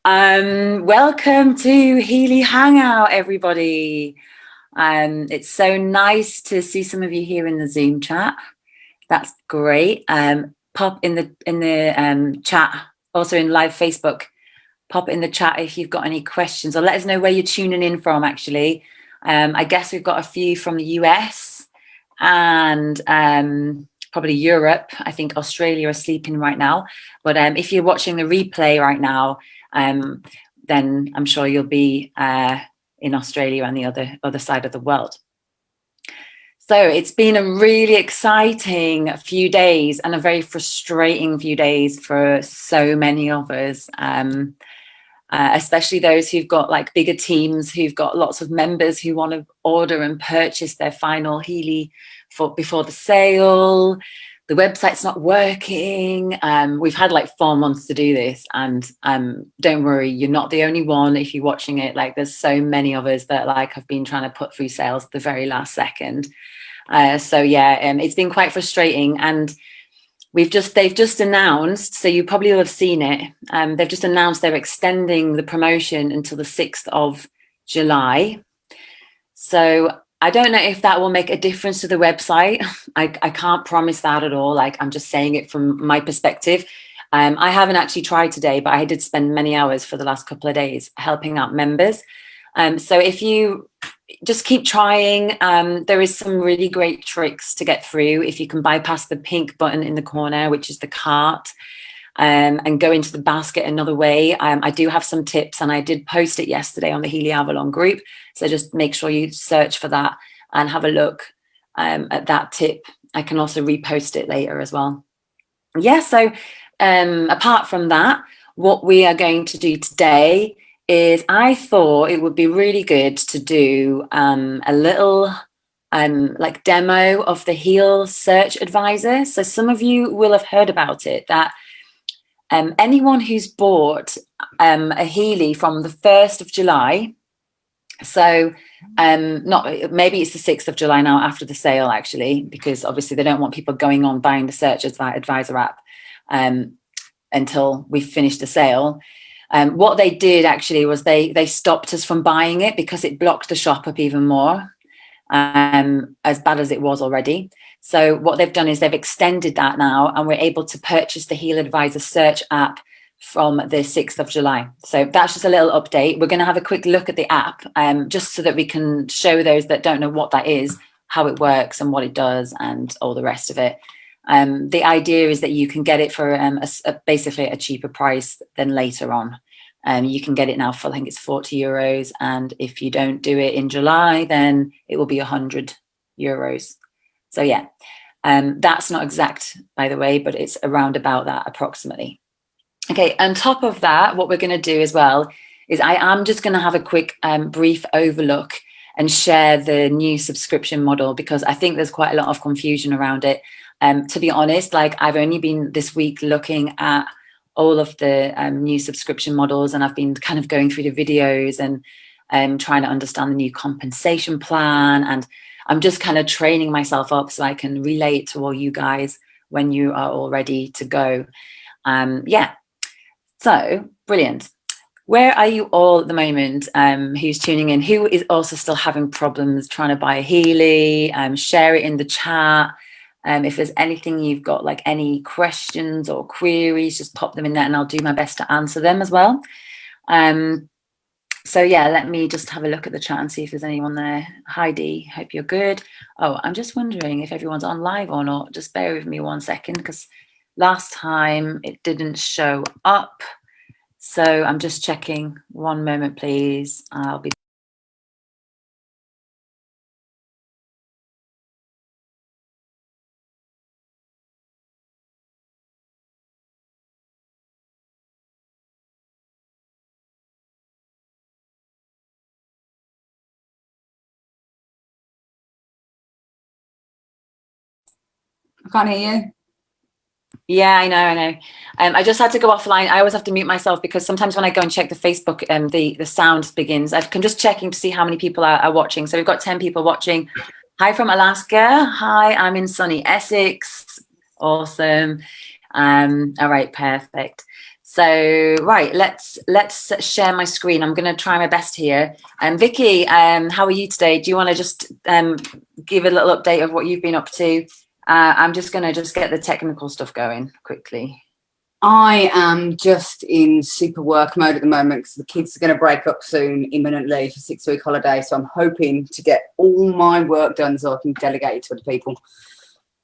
Welcome to Healy Hangout, everybody. It's so nice to see some of you here in the Zoom chat. That's great. Pop in the chat, also in live Facebook. Pop in the chat if you've got any questions, or let us know where you're tuning in from. Actually, I guess we've got a few from the US and probably Europe. I think Australia are sleeping right now, but if you're watching the replay right now, then I'm sure you'll be in Australia and the other side of the world. So it's been a really exciting few days and a very frustrating few days for so many of us, especially those who've got like bigger teams, who've got lots of members who want to order and purchase their final Healy before the sale. The website's not working. We've had like 4 months to do this, and don't worry, you're not the only one. If you're watching it, like there's so many of us that like have been trying to put through sales at the very last second. So yeah, it's been quite frustrating, and they've just announced, so you probably will have seen it. They've just announced they're extending the promotion until the 6th of July. So I don't know if that will make a difference to the website. I can't promise that at all. Like, I'm just saying it from my perspective. I haven't actually tried today, but I did spend many hours for the last couple of days helping out members. So if you just keep trying, there is some really great tricks to get through. If you can bypass the pink button in the corner, which is the cart, and go into the basket another way. I do have some tips, and I did post it yesterday on the Healy Avalon group. So just make sure you search for that and have a look at that tip. I can also repost it later as well. Yeah, so apart from that, what we are going to do today is I thought it would be really good to do a little like demo of the Heal Search Advisor. So some of you will have heard about it, that anyone who's bought a Healy from the 1st of July, so not maybe it's the 6th of July now after the sale, actually, because obviously they don't want people going on buying the Search Advisor app until we've finished the sale. What they did actually was they stopped us from buying it because it blocked the shop up even more, as bad as it was already. So what they've done is they've extended that now, and we're able to purchase the HealAdvisor search app from the 6th of July. So that's just a little update. We're going to have a quick look at the app, just so that we can show those that don't know what that is, how it works and what it does and all the rest of it. The idea is that you can get it for basically a cheaper price than later on. You can get it now for, I think it's €40. And if you don't do it in July, then it will be €100. So yeah, that's not exact, by the way, but it's around about that approximately. Okay, on top of that, what we're going to do as well is I am just going to have a quick brief overlook and share the new subscription model, because I think there's quite a lot of confusion around it. To be honest, like I've only been this week looking at all of the new subscription models, and I've been kind of going through the videos and trying to understand the new compensation plan, and I'm just kind of training myself up so I can relate to all you guys when you are all ready to go. Yeah, so brilliant. Where are you all at the moment? Who's tuning in? Who is also still having problems trying to buy a Healy? Share it in the chat. If there's anything you've got, like any questions or queries, just pop them in there and I'll do my best to answer them as well. So yeah, let me just have a look at the chat and see if there's anyone there. Heidi, hope you're good. Oh, I'm just wondering if everyone's on live or not. Just bear with me 1 second, because last time it didn't show up. So I'm just checking. 1 moment, please. I'll be. I can't hear you. Yeah, I know. I just had to go offline. I always have to mute myself because sometimes when I go and check the Facebook, the sound begins. I'm just checking to see how many people are watching. So we've got 10 people watching. Hi from Alaska. Hi, I'm in sunny Essex. Awesome. All right, perfect. So, right, let's share my screen. I'm going to try my best here. Vicky, how are you today? Do you want to just give a little update of what you've been up to? I'm just going to get the technical stuff going quickly. I am just in super work mode at the moment because the kids are going to break up soon, imminently, for 6-week holiday. So I'm hoping to get all my work done so I can delegate it to other people.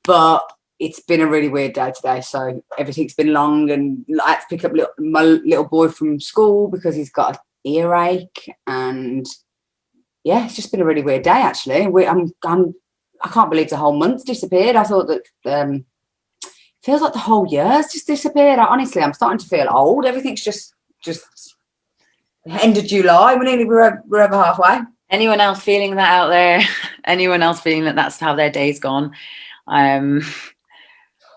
But it's been a really weird day today. So everything's been long, and I had to pick up my little boy from school because he's got an earache. And yeah, it's just been a really weird day, actually. I can't believe the whole month's disappeared. I thought that feels like the whole year's just disappeared. Honestly, I'm starting to feel old. Everything's just end of July. We're over halfway. Anyone else feeling that out there? Anyone else feeling that that's how their day's gone?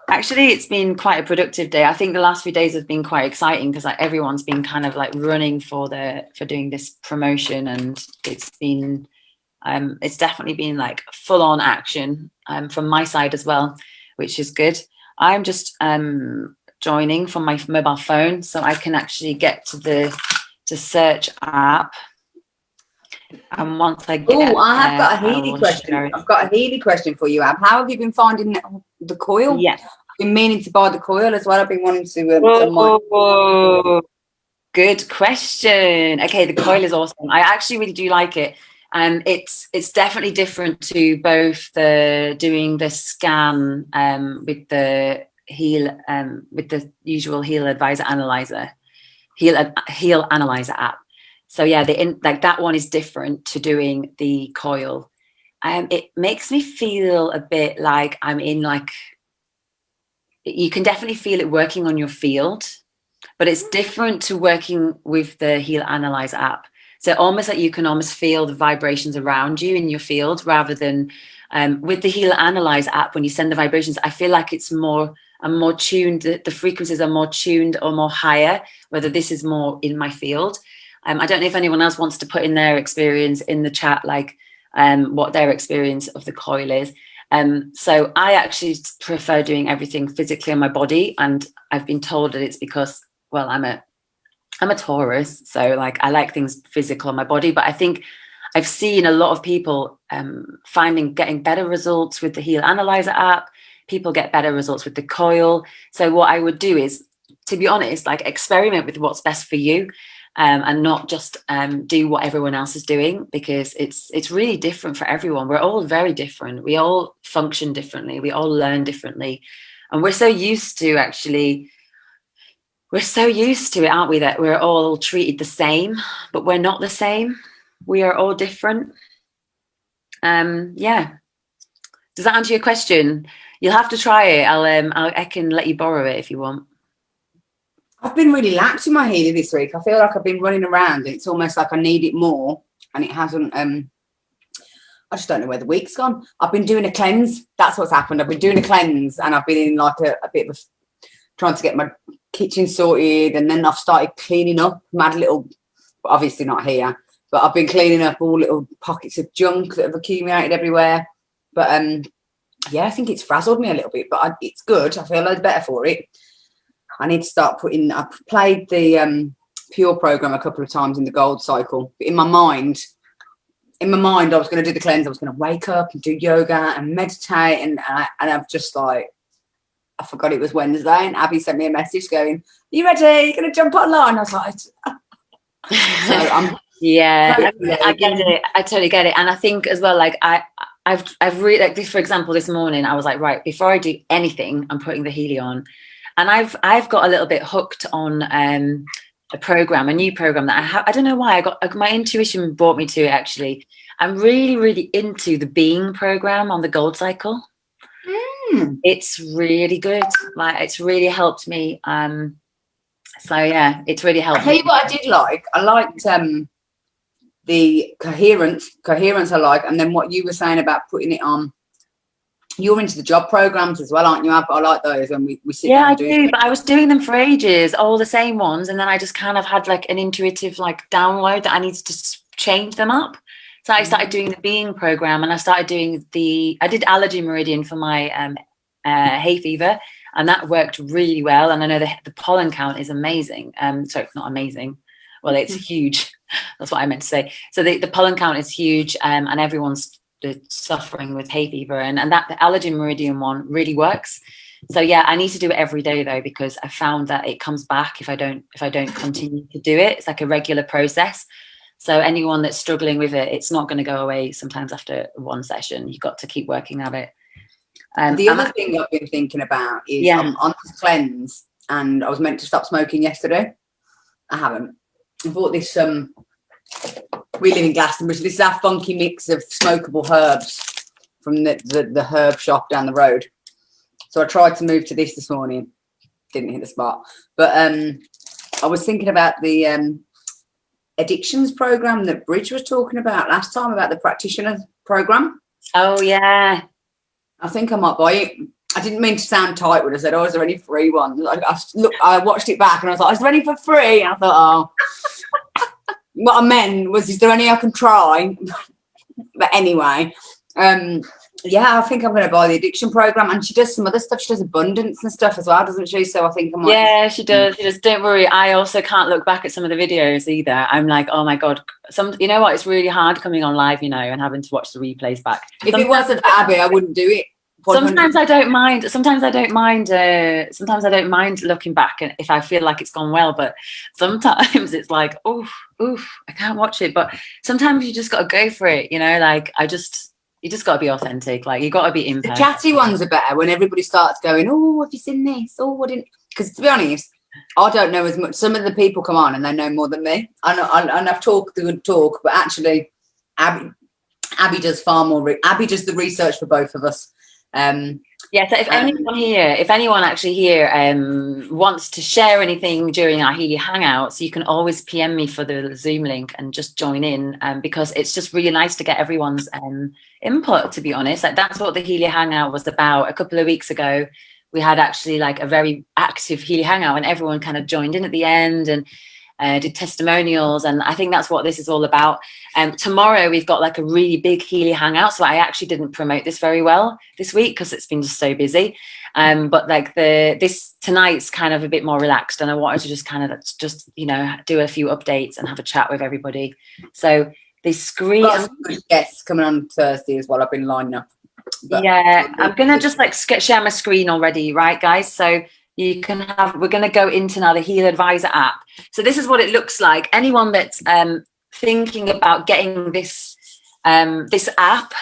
Actually, it's been quite a productive day. I think the last few days have been quite exciting because like everyone's been kind of like running for doing this promotion, and it's been it's definitely been like full on action from my side as well, which is good. I'm just joining from my mobile phone so I can actually get to the search app. And once I get I have got a Healy question. I've got a Healy question for you, Ab. How have you been finding the coil? Yeah. I've been meaning to buy the coil as well. I've been wanting to good question. Okay, the coil is awesome. I actually really do like it. It's definitely different to both doing the scan with the with the usual HealAdvisor analyzer, Heal Analyzer app. So yeah, that one is different to doing the coil. It makes me feel a bit like I'm in like, you can definitely feel it working on your field, but it's different to working with the Heal Analyzer app. So almost like you can almost feel the vibrations around you in your field rather than with the Heal Analyzer app, when you send the vibrations, I feel like I'm more tuned, the frequencies are more tuned or more higher, whether this is more in my field. I don't know if anyone else wants to put in their experience in the chat, like what their experience of the coil is. So I actually prefer doing everything physically on my body, and I've been told that it's because, well, I'm a Taurus, so like I like things physical on my body. But I think I've seen a lot of people getting better results with the Heal Analyzer app. People get better results with the coil. So what I would do is, to be honest, like experiment with what's best for you. And not just do what everyone else is doing, because it's really different for everyone. We're all very different. We all function differently. We all learn differently. And we're so used to it, aren't we, that we're all treated the same, but we're not the same. We are all different. Yeah. Does that answer your question? You'll have to try it. I can let you borrow it if you want. I've been really lax in my Healy this week. I feel like I've been running around. It's almost like I need it more, and it hasn't. I just don't know where the week's gone. I've been doing a cleanse. That's what's happened. I've been doing a cleanse, and I've been in like a bit of trying to get my kitchen sorted, and then I've started cleaning up. Mad little, obviously not here, but I've been cleaning up all little pockets of junk that have accumulated everywhere. But yeah, I think it's frazzled me a little bit, but it's good. I feel loads better for it. I need to start I've played the Pure program a couple of times in the gold cycle. But in my mind, I was going to do the cleanse. I was going to wake up and do yoga and meditate. And I've just like, I forgot it was Wednesday. And Abbey sent me a message going, "Are you ready? You're going to jump online?" I was like, so yeah, I get it. I totally get it. And I think as well, like I've really, like this, for example, this morning, I was like, right, before I do anything, I'm putting the Healy on. And I've got a little bit hooked on a new program that I don't know why, my intuition brought me to it. Actually, I'm really, really into the Being program on the gold cycle. It's really good. Like, it's really helped me. So yeah, it's really helped. I'll tell you what I did like. I liked the coherence I like, and then what you were saying about putting it on. You're into the job programs as well, aren't you? I like those when we sit down and do. Yeah, I do, but I was doing them for ages, all the same ones, and then I just kind of had like an intuitive like download that I needed to change them up. So I started doing the Being program, and I started doing I did Allergy Meridian for my hay fever, and that worked really well. And I know the pollen count is amazing. Sorry, not amazing. Well, it's huge. That's what I meant to say. So the pollen count is huge, and everyone's suffering with hay fever, and that the allergen meridian one really works. So yeah, I need to do it every day though, because I found that it comes back if I don't continue to do it. It's like a regular process. So anyone that's struggling with it, it's not going to go away sometimes after one session. You've got to keep working at it. The other thing I've been thinking about is I'm on this cleanse, and I was meant to stop smoking yesterday. I haven't. I bought this, we live in Glastonbury, so this is our funky mix of smokable herbs from the herb shop down the road. So I tried to move to this morning, didn't hit the spot. But I was thinking about the addictions program that Bridge was talking about last time, about the practitioner program. Oh yeah, I think I might buy it. I didn't mean to sound tight when I said, "Oh, is there any free ones?" I watched it back and I was like, "Is there any for free?" And I thought, "Oh." What I meant was, "Is there any I can try?" But anyway, yeah, I think I'm going to buy the addiction program, and she does some other stuff. She does abundance and stuff as well, doesn't she? So I think I might. Yeah, she does. She does. Don't worry. I also can't look back at some of the videos either. I'm like, oh my god. You know what? It's really hard coming on live, and having to watch the replays back. If it wasn't for Abbey, I wouldn't do it. 100%. Sometimes I don't mind. Sometimes I don't mind looking back, and if I feel like it's gone well. But sometimes it's like, oof, I can't watch it. But sometimes you just got to go for it. Like you just got to be authentic. Like you got to be imperfect. The chatty ones are better when everybody starts going, "Oh, have you seen this? Oh, what didn't?" Because to be honest, I don't know as much. Some of the people come on and they know more than me. And I've talked the good talk, but actually, Abbey does far more. Abbey does the research for both of us. Yeah, so if anyone actually here wants to share anything during our Healy Hangouts, you can always PM me for the Zoom link and just join in, because it's just really nice to get everyone's input, to be honest. Like that's what the Healy Hangout was about. A couple of weeks ago, we had actually like a very active Healy Hangout, and everyone kind of joined in at the end and did testimonials, and I think that's what this is all about. Tomorrow we've got like a really big Healy Hangout, so I actually didn't promote this very well this week because it's been just so busy. But like this tonight's kind of a bit more relaxed, and I wanted to just kind of do a few updates and have a chat with everybody. So the screen. Got some good guests coming on Thursday as well. I've been lining up. Yeah, I'm gonna just like share my screen already, right, guys? So we're going to go into now the HealAdvisor app. So this is what it looks like. Anyone that's thinking about getting this app,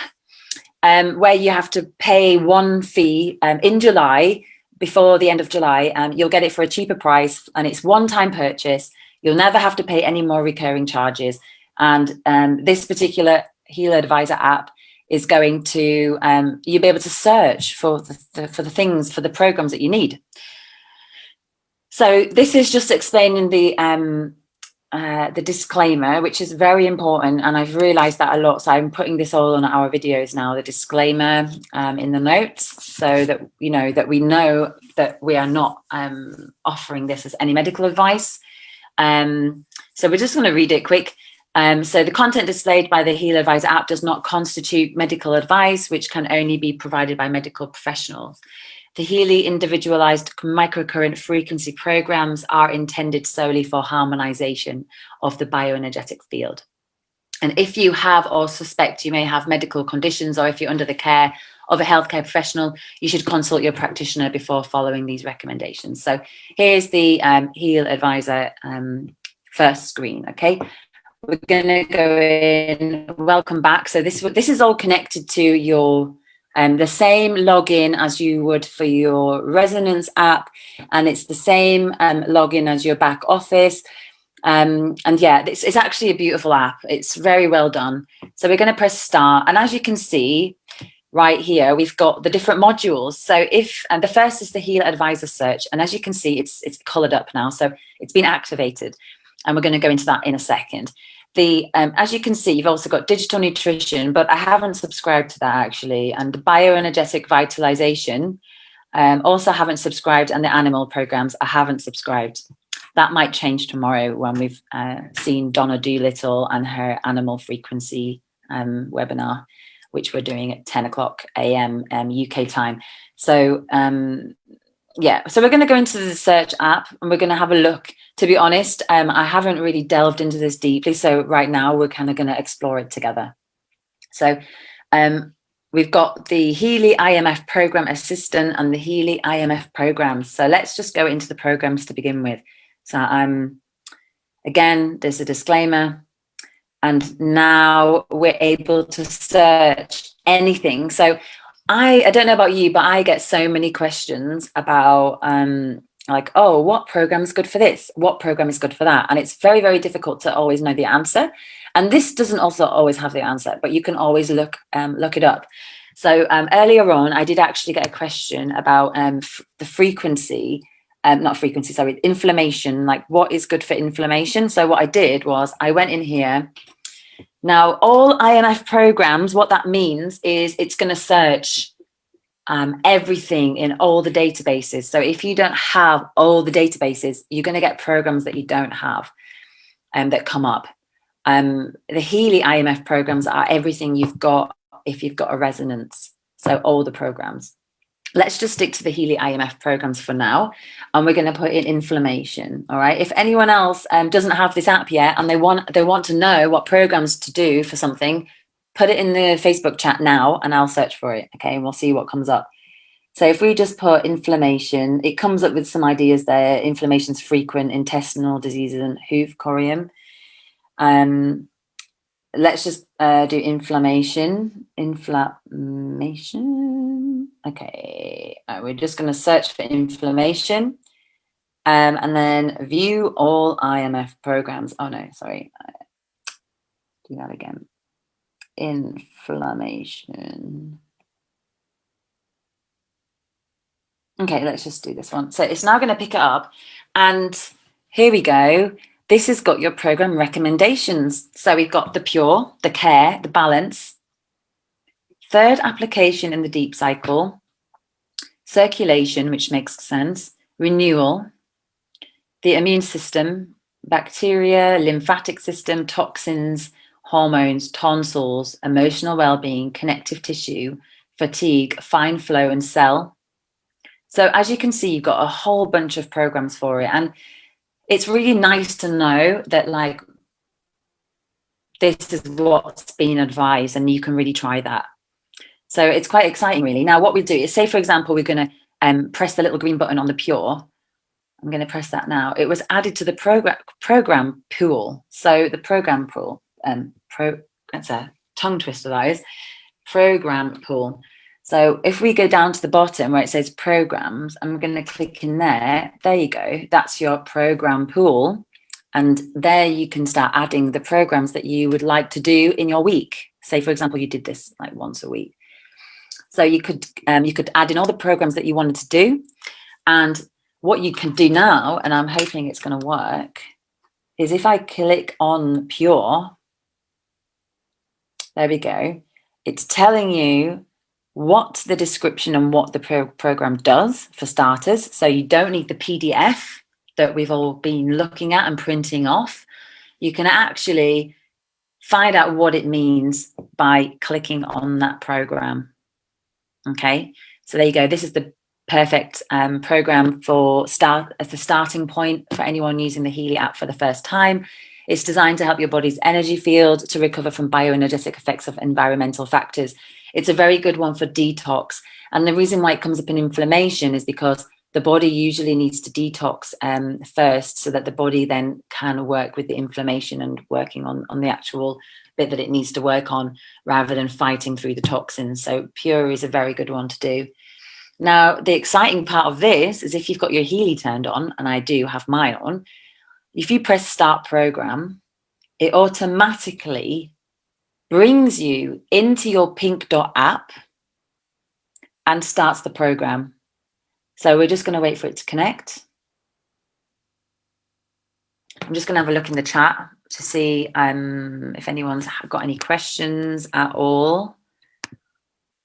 where you have to pay one fee in July, before the end of July, you'll get it for a cheaper price, and it's one-time purchase. You'll never have to pay any more recurring charges. And this particular HealAdvisor app is going to you'll be able to search for the programs that you need. So this is just explaining the disclaimer, which is very important, and I've realised that a lot. So I'm putting this all on our videos now, the disclaimer in the notes, so that that we know that we are not offering this as any medical advice. So we're just going to read it quick. So the content displayed by the HealAdvisor app does not constitute medical advice, which can only be provided by medical professionals. The Healy individualized microcurrent frequency programs are intended solely for harmonization of the bioenergetic field. And if you have or suspect you may have medical conditions, or if you're under the care of a healthcare professional, you should consult your practitioner before following these recommendations. So here's the HealAdvisor first screen, okay? We're going to go in, welcome back. So this is all connected to your the same login as you would for your Resonance app, and it's the same login as your back office. And yeah, it's actually a beautiful app. It's very well done. So we're going to press start, and as you can see right here, we've got the different modules. So the first is the HealAdvisor search, and as you can see, it's colored up now, so it's been activated, and we're going to go into that in a second. As you can see, you've also got digital nutrition, but I haven't subscribed to that actually. And the bioenergetic vitalization, also haven't subscribed. And the animal programs, I haven't subscribed. That might change tomorrow when we've seen Donna Doolittle and her animal frequency webinar, which we're doing at 10 o'clock a.m. UK time. So Yeah, so we're going to go into the search app and we're going to have a look. To be honest, I haven't really delved into this deeply. So right now we're kind of going to explore it together. So we've got the Healy IMF Program Assistant and the Healy IMF Programs. So let's just go into the programs to begin with. So again, there's a disclaimer. And now we're able to search anything. So I don't know about you, but I get so many questions about like, oh, what program is good for this? What program is good for that? And it's very, very difficult to always know the answer. And this doesn't also always have the answer, but you can always look it up. So earlier on, I did actually get a question about the frequency, not frequency, sorry, inflammation, like what is good for inflammation. So what I did was I went in here. Now, all IMF programs, what that means is it's going to search everything in all the databases. So if you don't have all the databases, you're going to get programs that you don't have that come up. The Healy IMF programs are everything you've got if you've got a resonance. So all the programs. Let's just stick to the Healy IMF programs for now, and we're going to put in inflammation. All right. If anyone else doesn't have this app yet and they want to know what programs to do for something, put it in the Facebook chat now, and I'll search for it. Okay, and we'll see what comes up. So if we just put inflammation, it comes up with some ideas there. Inflammation's frequent, intestinal diseases, and hoof corium. Let's just do inflammation. Okay, we're just going to search for inflammation and then view all IMF programs. Oh no, sorry. Do that again. Inflammation. Okay, let's just do this one. So it's now going to pick it up. And here we go. This has got your program recommendations. So we've got the pure, the care, the balance, third application in the deep cycle, circulation, which makes sense, renewal, the immune system, bacteria, lymphatic system, toxins, hormones, tonsils, emotional well-being, connective tissue, fatigue, fine flow, and cell. So as you can see, you've got a whole bunch of programs for it. And it's really nice to know that like this is what's been advised and you can really try that. So it's quite exciting, really. Now, what we do is say, for example, we're going to press the little green button on the pure. I'm going to press that now. It was added to the program pool. So the program pool, that's a tongue twister, that is, program pool. So if we go down to the bottom where it says programs, I'm going to click in there. There you go. That's your program pool. And there you can start adding the programs that you would like to do in your week. Say, for example, you did this like once a week. So you could add in all the programs that you wanted to do. And what you can do now, and I'm hoping it's going to work, is if I click on pure, there we go. It's telling you what the description and what the program does for starters. So you don't need the PDF that we've all been looking at and printing off. You can actually find out what it means by clicking on that program. Okay, so there you go. This is the perfect program for as the starting point for anyone using the Healy app for the first time. It's designed to help your body's energy field to recover from bioenergetic effects of environmental factors. It's a very good one for detox. And the reason why it comes up in inflammation is because the body usually needs to detox first so that the body then can work with the inflammation and working on the actual bit that it needs to work on rather than fighting through the toxins. So pure is a very good one to do. Now, the exciting part of this is if you've got your Healy turned on, and I do have mine on, if you press start program, it automatically brings you into your pink dot app and starts the program. So we're just going to wait for it to connect. I'm just going to have a look in the chat to see if anyone's got any questions at all.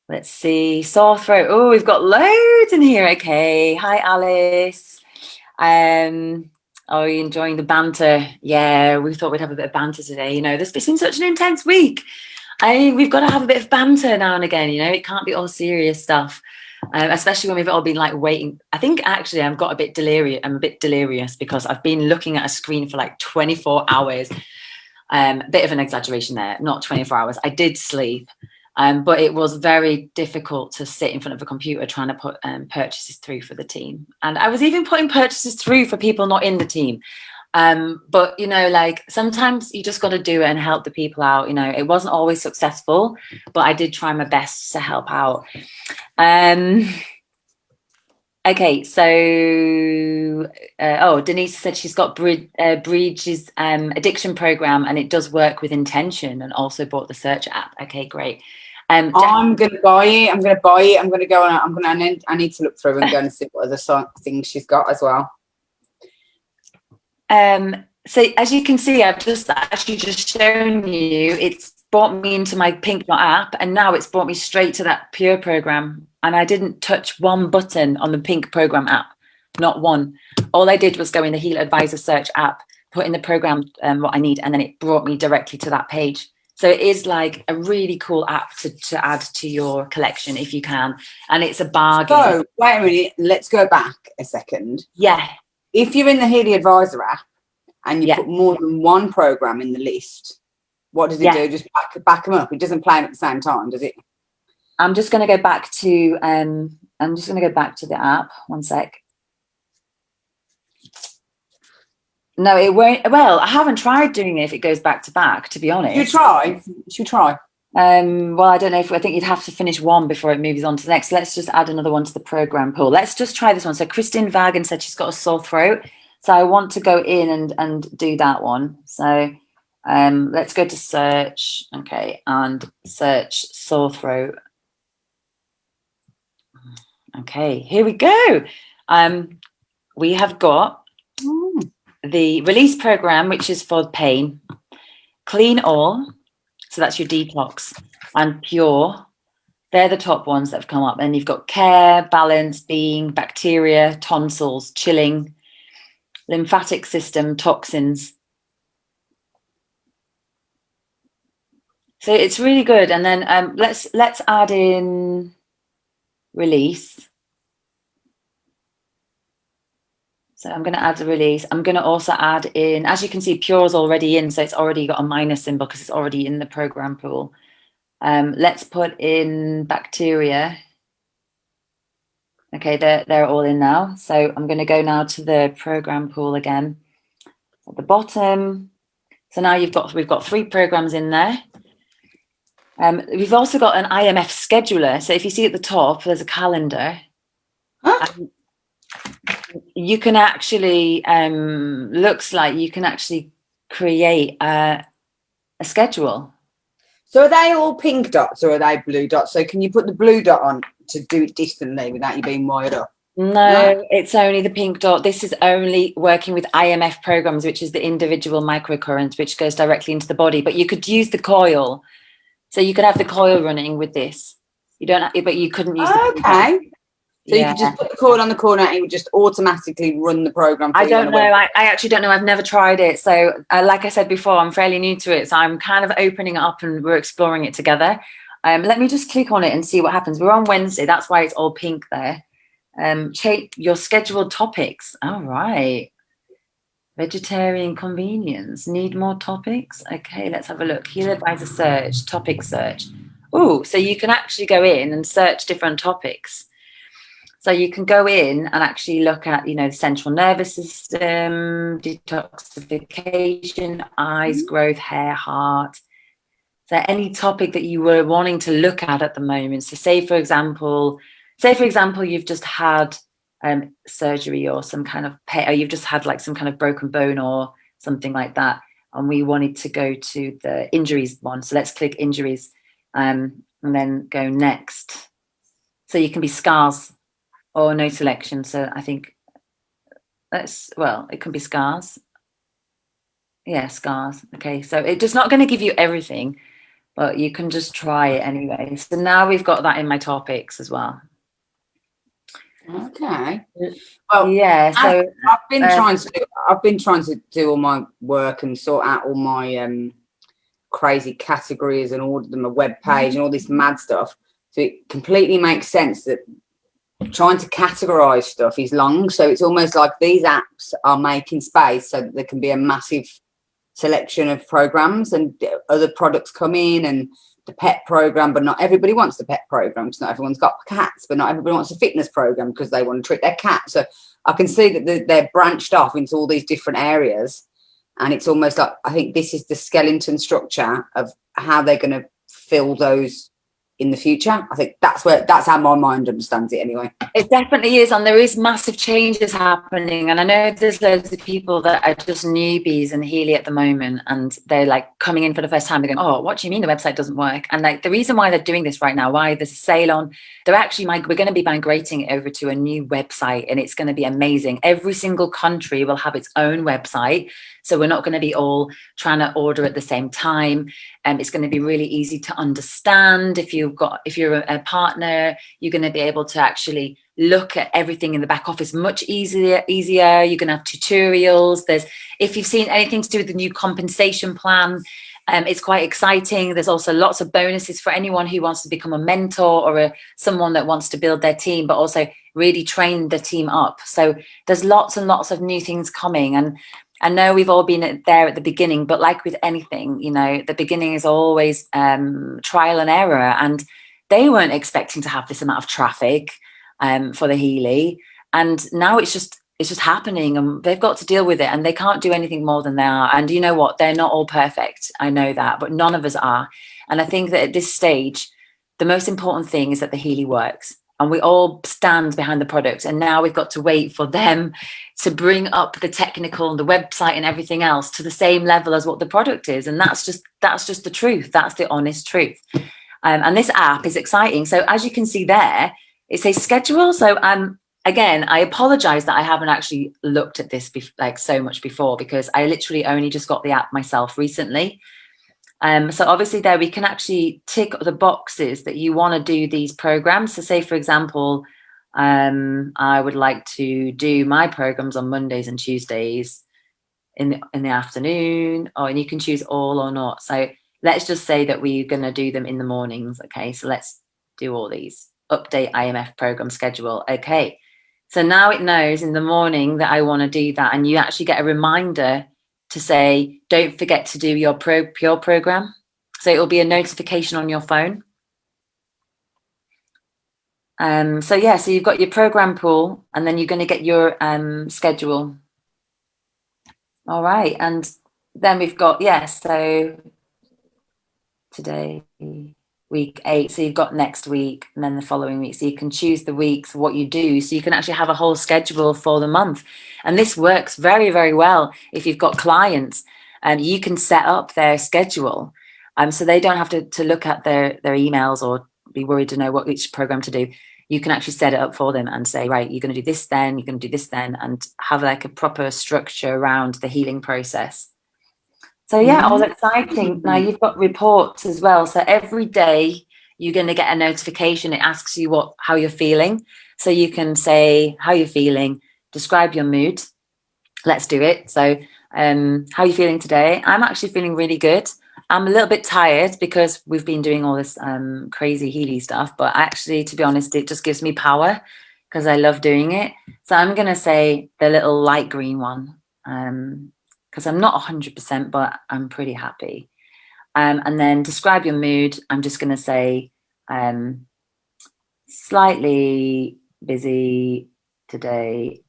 Let's see. Sore throat. Oh, we've got loads in here. Okay. Hi, Alice. Are you enjoying the banter? Yeah, we thought we'd have a bit of banter today. You know, this has been such an intense week. We've got to have a bit of banter now and again. You know, it can't be all serious stuff. especially when we've all been like waiting. I think actually I've got a bit delirious. I'm a bit delirious because I've been looking at a screen for like 24 hours. Bit of an exaggeration there, not 24 hours. I did sleep, but it was very difficult to sit in front of a computer trying to put purchases through for the team. And I was even putting purchases through for people not in the team. But, you know, like sometimes you just got to do it and help the people out. You know, it wasn't always successful, but I did try my best to help out. Okay, so Denise said she's got Bridge's addiction program, and it does work with intention, and also bought the search app. Okay, great. I'm going to buy it. I'm going to go on. I need to look through and go and see what other things she's got as well. So as you can see, I've just actually just shown you, it's brought me into my Pink Dot app, and now it's brought me straight to that Pure program. And I didn't touch one button on the Pink program app, not one. All I did was go in the HealAdvisor search app, put in the program what I need, and then it brought me directly to that page. So it is like a really cool app to add to your collection if you can. And it's a bargain. So wait a minute, let's go back a second. Yeah. If you're in the HealAdvisor app and you put more than one program in the list, what does it do? Just back them up. It doesn't play them at the same time, does it? I'm just going to go back to the app. One sec. No, it won't. Well, I haven't tried doing it if it goes back to back, to be honest. Should we try? Well, I don't know I think you'd have to finish one before it moves on to the next. Let's just add another one to the program pool. Let's just try this one. So Christine Vagan said she's got a sore throat. So I want to go in and do that one. So let's go to search. Okay, and search sore throat. Okay, here we go. We have got the release program, which is for pain, clean all, so that's your detox, and pure. They're the top ones that have come up. And you've got care, balance, being, bacteria, tonsils, chilling, lymphatic system, toxins. So it's really good. And then let's add in release. So I'm going to add the release. I'm going to also add in, as you can see, pure is already in, so it's already got a minus symbol because it's already in the program pool. Let's put in bacteria. Okay, they're all in now. So I'm going to go now to the program pool again at the bottom. So now we've got 3 programs in there. We've also got an Imf Scheduler. So if you see at the top, there's a calendar. You can actually, looks like you can actually create a schedule. So are they all pink dots or are they blue dots? So can you put the blue dot on to do it distantly without you being wired up? No, it's only the pink dot. This is only working with IMF programs, which is the individual microcurrents, which goes directly into the body. But you could use the coil. So you could have the coil running with this. You don't, but you couldn't use the So you could just put the coil on the corner and it would just automatically run the program for I don't know. I actually don't know. I've never tried it. So like I said before, I'm fairly new to it. So I'm kind of opening it up and we're exploring it together. Let me just click on it and see what happens. We're on Wednesday. That's why it's all pink there. Check your scheduled topics. All right. Vegetarian convenience. Need more topics? Okay, let's have a look. HealAdvisor search, topic search. Oh, so you can actually go in and search different topics. So you can go in and actually look at, the central nervous system, detoxification, eyes, growth, hair, heart. So any topic that you were wanting to look at the moment. So say, for example, you've just had surgery or some kind of pain, or you've just had like some kind of broken bone or something like that. And we wanted to go to the injuries one. So let's click injuries and then go next. So you can be scars. Or no selection. So I think it can be scars. Yeah, scars. Okay, so it's just not going to give you everything, but you can just try it anyway. So now we've got that in my topics as well. Okay. Well, yeah. So I've been trying to do all my work and sort out all my crazy categories and order them a web page and all this mad stuff. So it completely makes sense that trying to categorize stuff is long. So it's almost like these apps are making space so that there can be a massive selection of programs and other products come in, and the pet program, but not everybody wants the pet program because not everyone's got cats, but not everybody wants a fitness program because they want to treat their cat. So I can see that they're branched off into all these different areas, and it's almost like I think this is the skeleton structure of how they're going to fill those in the future. I think that's how my mind understands it anyway. It definitely is, and there is massive changes happening, and I know there's loads of people that are just newbies in Healy at the moment, and they're like coming in for the first time. They're going, oh, what do you mean the website doesn't work? And like the reason why they're doing this right now, why there's a sale on, they're actually we're going to be migrating it over to a new website, and it's going to be amazing. Every single country will have its own website, so we're not going to be all trying to order at the same time. It's going to be really easy to understand. If you're a partner, you're going to be able to actually look at everything in the back office much easier. You're going to have tutorials. If you've seen anything to do with the new compensation plan, it's quite exciting. There's also lots of bonuses for anyone who wants to become a mentor or someone that wants to build their team, but also really train the team up. So there's lots and lots of new things coming. And I know we've all been there at the beginning, but like with anything, the beginning is always trial and error. And they weren't expecting to have this amount of traffic for the Healy. And now it's just happening, and they've got to deal with it, and they can't do anything more than they are. And you know what? They're not all perfect. I know that, but none of us are. And I think that at this stage, the most important thing is that the Healy works. And we all stand behind the product. And now we've got to wait for them to bring up the technical and the website and everything else to the same level as what the product is. And that's just the truth. That's the honest truth. And this app is exciting. So as you can see there, it says schedule. So again, I apologize that I haven't actually looked at this like so much before, because I literally only just got the app myself recently. So obviously there we can actually tick the boxes that you want to do these programs. So say, for example, I would like to do my programs on Mondays and Tuesdays in the afternoon, and you can choose all or not. So let's just say that we're going to do them in the mornings. Okay, so let's do all these. Update IMF program schedule. Okay, so now it knows in the morning that I want to do that, and you actually get a reminder to say, don't forget to do your pure program. So it will be a notification on your phone. So you've got your program pool, and then you're going to get your schedule. All right, and then we've got so today, week 8. So you've got next week, and then the following week. So you can choose the weeks, what you do. So you can actually have a whole schedule for the month. And this works very, very well if you've got clients. You can set up their schedule. So they don't have to look at their emails or be worried to know which program to do. You can actually set it up for them and say, right, you're going to do this then, you're going to do this then, and have like a proper structure around the healing process. So all exciting. Now you've got reports as well. So every day you're going to get a notification. It asks you how you're feeling. So you can say how you're feeling, describe your mood. Let's do it. So how are you feeling today? I'm actually feeling really good. I'm a little bit tired because we've been doing all this crazy Healy stuff. But actually, to be honest, it just gives me power because I love doing it. So I'm going to say the little light green one. Because I'm not 100%, but I'm pretty happy. And then describe your mood. I'm just going to say slightly busy today,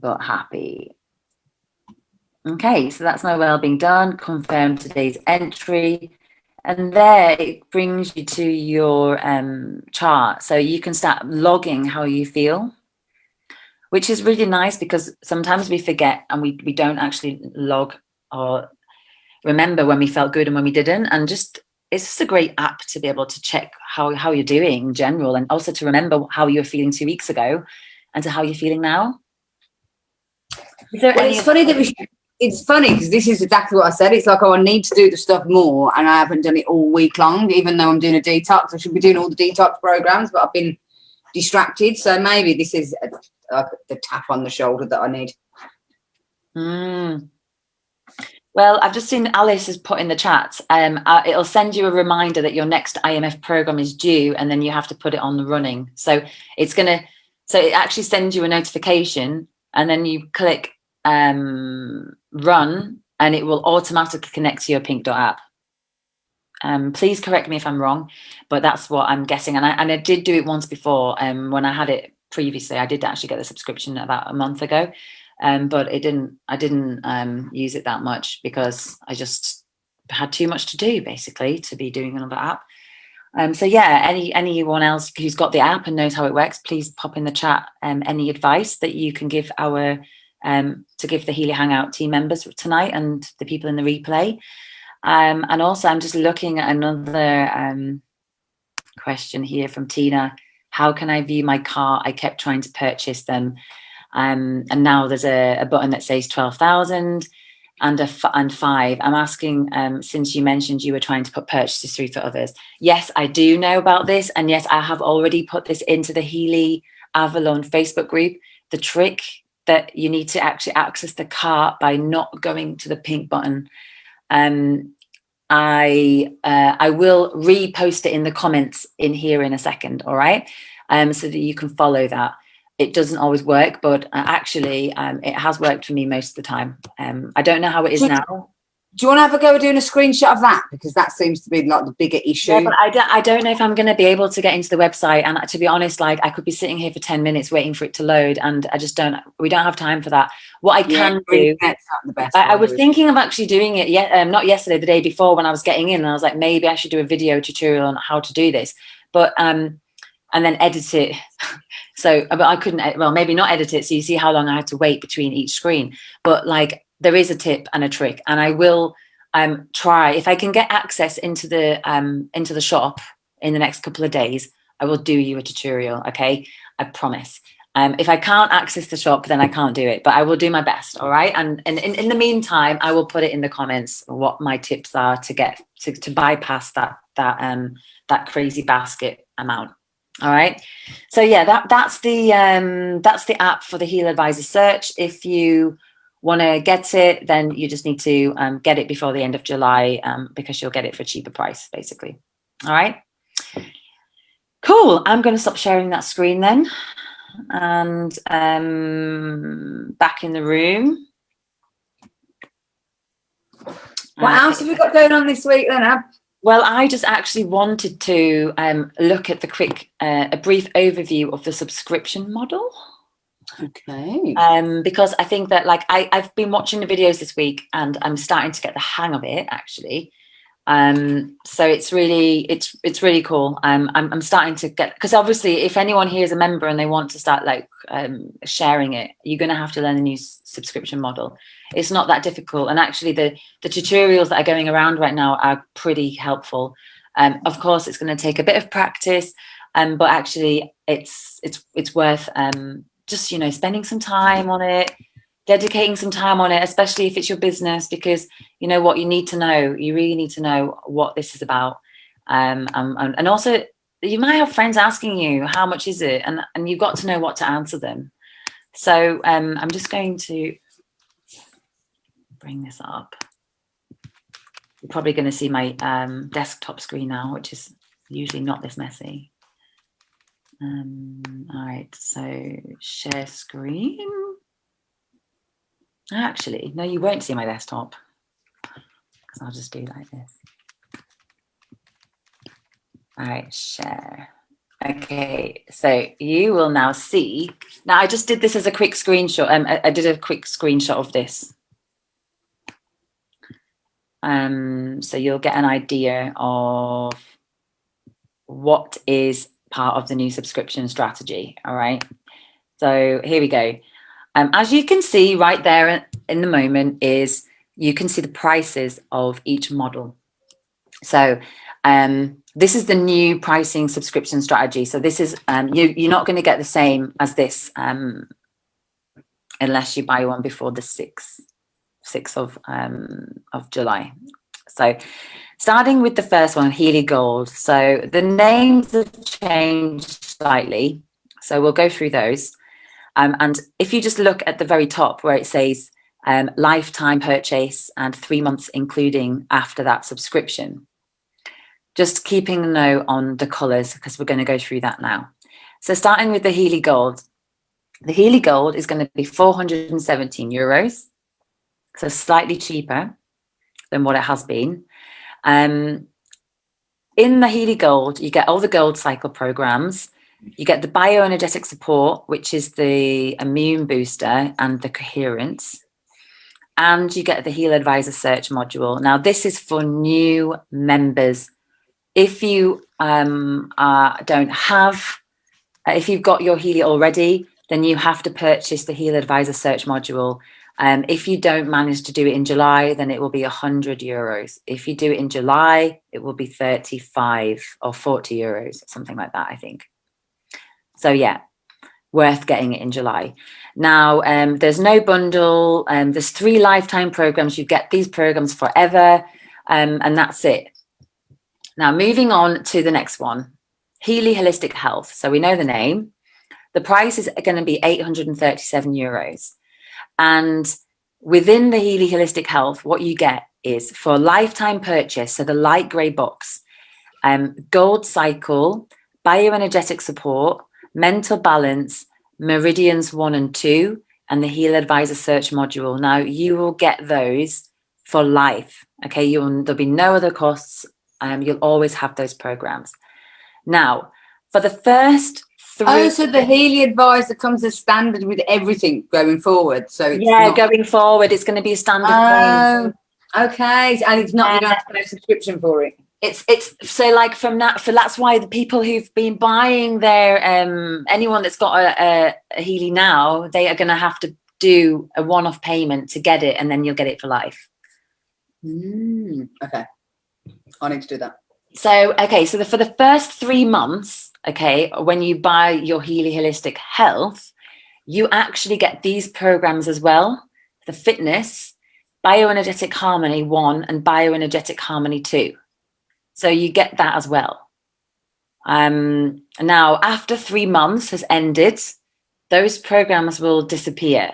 but happy. Okay, so that's my well-being done. Confirm today's entry. And there it brings you to your chart. So you can start logging how you feel, which is really nice because sometimes we forget and we don't actually log or remember when we felt good and when we didn't. And it's just a great app to be able to check how you're doing in general, and also to remember how you were feeling 2 weeks ago and to how you're feeling now. It's funny because this is exactly what I said. It's like, I need to do the stuff more, and I haven't done it all week long, even though I'm doing a detox. I should be doing all the detox programs, but I've been distracted. So maybe this is the tap on the shoulder that I need. Well, I've just seen Alice has put in the chat. It'll send you a reminder that your next IMF program is due, and then you have to put it on the running. So it's gonna, so it actually sends you a notification, and then you click run, and it will automatically connect to your Pink Dot app. Please correct me if I'm wrong, but that's what I'm guessing. And I did do it once before. When I had it previously, I did actually get the subscription about a month ago. But I didn't use it that much because I just had too much to do, basically, to be doing another app. So yeah, anyone else who's got the app and knows how it works, please pop in the chat any advice that you can give to give the Healy Hangout team members tonight and the people in the replay. And also, I'm just looking at another question here from Tina. How can I view my cart? I kept trying to purchase them. And now there's a button that says 12,000 and 5. I'm asking, since you mentioned you were trying to put purchases through for others. Yes, I do know about this. And yes, I have already put this into the Healy Avalon Facebook group. The trick that you need to actually access the cart by not going to the pink button. I will repost it in the comments in here in a second, all right? So that you can follow that. It doesn't always work, but actually it has worked for me most of the time. I don't know how it is now. Do you want to have a go at doing a screenshot of that? Because that seems to be like the bigger issue. Yeah, but I don't know if I'm going to be able to get into the website. And to be honest, like I could be sitting here for 10 minutes waiting for it to load. And I just we don't have time for that. What I can do, I was thinking of actually doing it, not yesterday, the day before when I was getting in. And I was like, maybe I should do a video tutorial on how to do this. But, and then edit it. So, but I couldn't, well, maybe not edit it. So you see how long I had to wait between each screen. But like, there is a tip and a trick, and I will try, if I can get access into the shop in the next couple of days, I will do you a tutorial. Okay, I promise. If I can't access the shop, then I can't do it, but I will do my best. All right. And in the meantime, I will put it in the comments what my tips are to get to bypass that crazy basket amount. All right. So yeah, that's the app for the HealAdvisor search. If you want to get it, then you just need to get it before the end of July because you'll get it for a cheaper price, basically. All right. Cool. I'm going to stop sharing that screen then. And back in the room. What else have we got going on this week then, Ab? Well, I just actually wanted to look at a brief overview of the subscription model. Okay. Because I think that I've been watching the videos this week and I'm starting to get the hang of it actually. So it's really cool. I'm starting to get, because obviously if anyone here is a member and they want to start sharing it, you're going to have to learn the new subscription model. It's not that difficult, and actually the tutorials that are going around right now are pretty helpful. Of course, it's going to take a bit of practice, but actually it's worth just spending some time on it, dedicating some time on it, especially if it's your business, because you know what, you really need to know what this is about. And also you might have friends asking you how much is it, and you've got to know what to answer them. So I'm just going to bring this up. You're probably going to see my desktop screen now, which is usually not this messy. All right, so share screen. Actually, no, you won't see my desktop because I'll just do like this. All right, share. Okay, so you will now see. Now, I just did this as a quick screenshot. I did a quick screenshot of this. So you'll get an idea of what is part of the new subscription strategy. All right, so here we go. As you can see right there in the moment is you can see the prices of each model. So this is the new pricing subscription strategy. So this is you're not going to get the same as this unless you buy one before the 6th of July. So starting with the first one, Healy Gold. So the names have changed slightly. So we'll go through those. And if you just look at the very top where it says lifetime purchase, and 3 months including after that subscription. Just keeping a note on the colours because we're going to go through that now. So starting with the Healy Gold. The Healy Gold is going to be €417, so slightly cheaper than what it has been. In the Healy Gold, you get all the Gold Cycle programs. You get the bioenergetic support, which is the immune booster and the coherence. And you get the HealAdvisor search module. Now, this is for new members. If you if you've got your Healy already, then you have to purchase the HealAdvisor search module. If you don't manage to do it in July, then it will be €100. If you do it in July, it will be 35 or 40 euros, something like that, I think. So yeah, worth getting it in July. Now, there's no bundle. There's 3 lifetime programs. You get these programs forever, and that's it. Now, moving on to the next one, Healy Holistic Health. So we know the name. The price is going to be €837. And within the Healy Holistic Health, what you get is for a lifetime purchase, so the light grey box, Gold Cycle, bioenergetic support, mental balance, meridians 1 and 2, and the HealAdvisor search module. Now, you will get those for life. Okay, there'll be no other costs. You'll always have those programs. Now, for the first 3... Oh, so the HealAdvisor comes as standard with everything going forward. So it's going forward, it's going to be a standard plan. Okay, and it's not, you don't have to pay a subscription for it. It's so like from that, that's why the people who've been buying their anyone that's got a Healy now, they are going to have to do a one-off payment to get it, and then you'll get it for life. Okay, I need to do that. So okay, so for the first 3 months, okay, when you buy your Healy Holistic Health, you actually get these programs as well: the Fitness, Bioenergetic Harmony 1, and Bioenergetic Harmony 2. So you get that as well. Now, after 3 months has ended, those programs will disappear.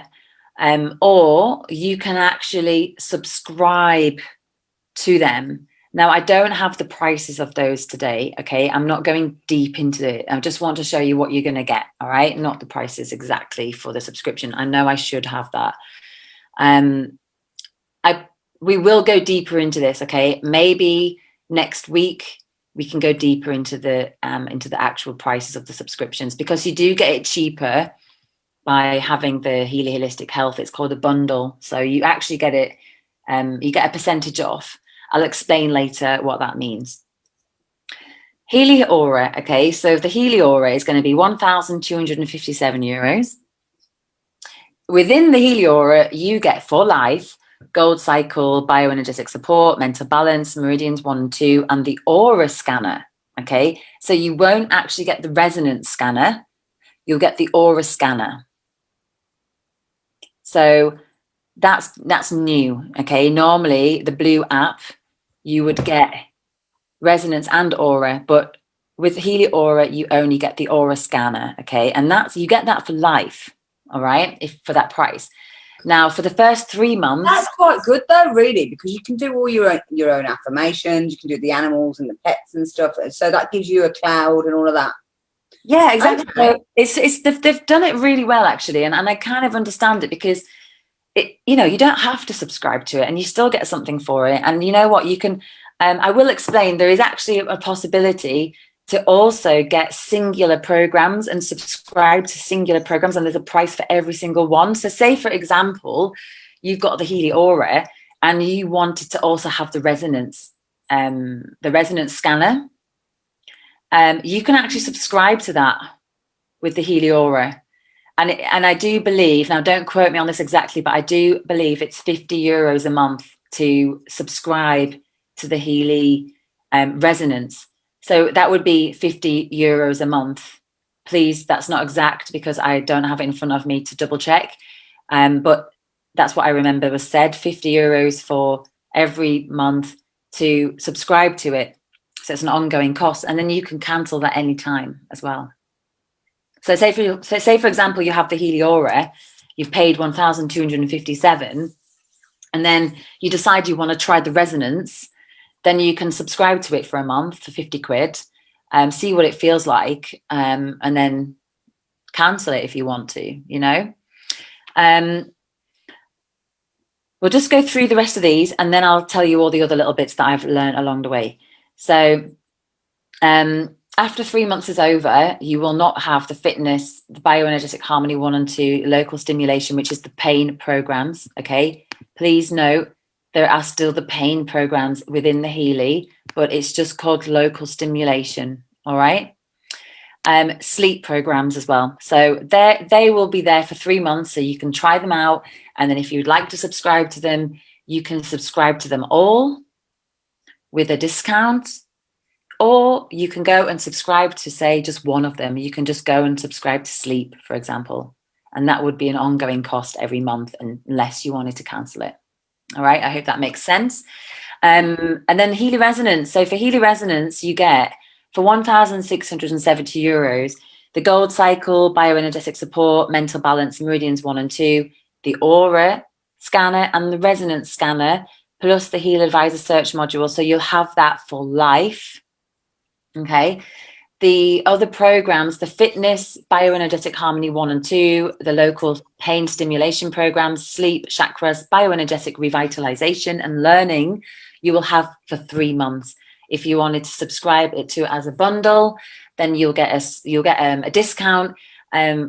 Or you can actually subscribe to them. Now, I don't have the prices of those today, okay? I'm not going deep into it. I just want to show you what you're going to get, all right? Not the prices exactly for the subscription. I know I should have that. We will go deeper into this, okay? Maybe next week we can go deeper into the actual prices of the subscriptions, because you do get it cheaper by having the Healy Holistic Health. It's called a bundle, so you actually get it. You get a percentage off. I'll explain later what that means. Healy Aura, okay, so the Healy Aura is going to be €1,257. Within the Healy Aura, you get for life Gold Cycle, bioenergetic support, mental balance, meridians 1 and 2, and the Aura scanner. Okay, so you won't actually get the resonance scanner, you'll get the Aura scanner. So that's new. Okay, normally the Blue app, you would get resonance and Aura, but with Healy Aura, you only get the Aura scanner. Okay, and you get that for life. All right, for that price. Now, for the first 3 months, that's quite good though, really, because you can do all your own affirmations. You can do the animals and the pets and stuff. So that gives you a cloud and all of that. Yeah, exactly. Okay. They've done it really well, actually, and I kind of understand it, because you don't have to subscribe to it, and you still get something for it. And you know what? You can. I will explain. There is actually a possibility to also get singular programs and subscribe to singular programs, and there's a price for every single one. So say, for example, you've got the Healy Aura and you wanted to also have the resonance scanner. You can actually subscribe to that with the Healy Aura. And I do believe, now don't quote me on this exactly, but I do believe it's €50 a month to subscribe to the Healy resonance. So that would be €50 a month. Please, that's not exact because I don't have it in front of me to double check. But that's what I remember was said, €50 for every month to subscribe to it. So it's an ongoing cost. And then you can cancel that anytime as well. So say for example, you have the Healy Aura, you've paid 1,257. and then you decide you want to try the resonance, then you can subscribe to it for a month for 50 quid, see what it feels like, and then cancel it if you want to, you know. We'll just go through the rest of these, and then I'll tell you all the other little bits that I've learned along the way. So after 3 months is over, you will not have the fitness, the bioenergetic harmony 1 and 2, local stimulation, which is the pain programs. Okay, please note there are still the pain programs within the Healy, but it's just called local stimulation. All right. Sleep programs as well. So they will be there for 3 months, so you can try them out. And then if you'd like to subscribe to them, you can subscribe to them all with a discount, or you can go and subscribe to, say, just one of them. You can just go and subscribe to sleep, for example, and that would be an ongoing cost every month unless you wanted to cancel it. All right, I hope that makes sense. And then Healy Resonance. So for Healy Resonance, you get, for €1,670, the Gold Cycle, Bioenergetic Support, Mental Balance, Meridians 1 and 2, the Aura Scanner and the Resonance Scanner, plus the HealAdvisor search module. So you'll have that for life. Okay. The other programs, the Fitness, Bioenergetic Harmony 1 and 2, the local pain stimulation programs, sleep, chakras, bioenergetic revitalization and learning, you will have for 3 months. If you wanted to subscribe it to as a bundle, then you'll get a discount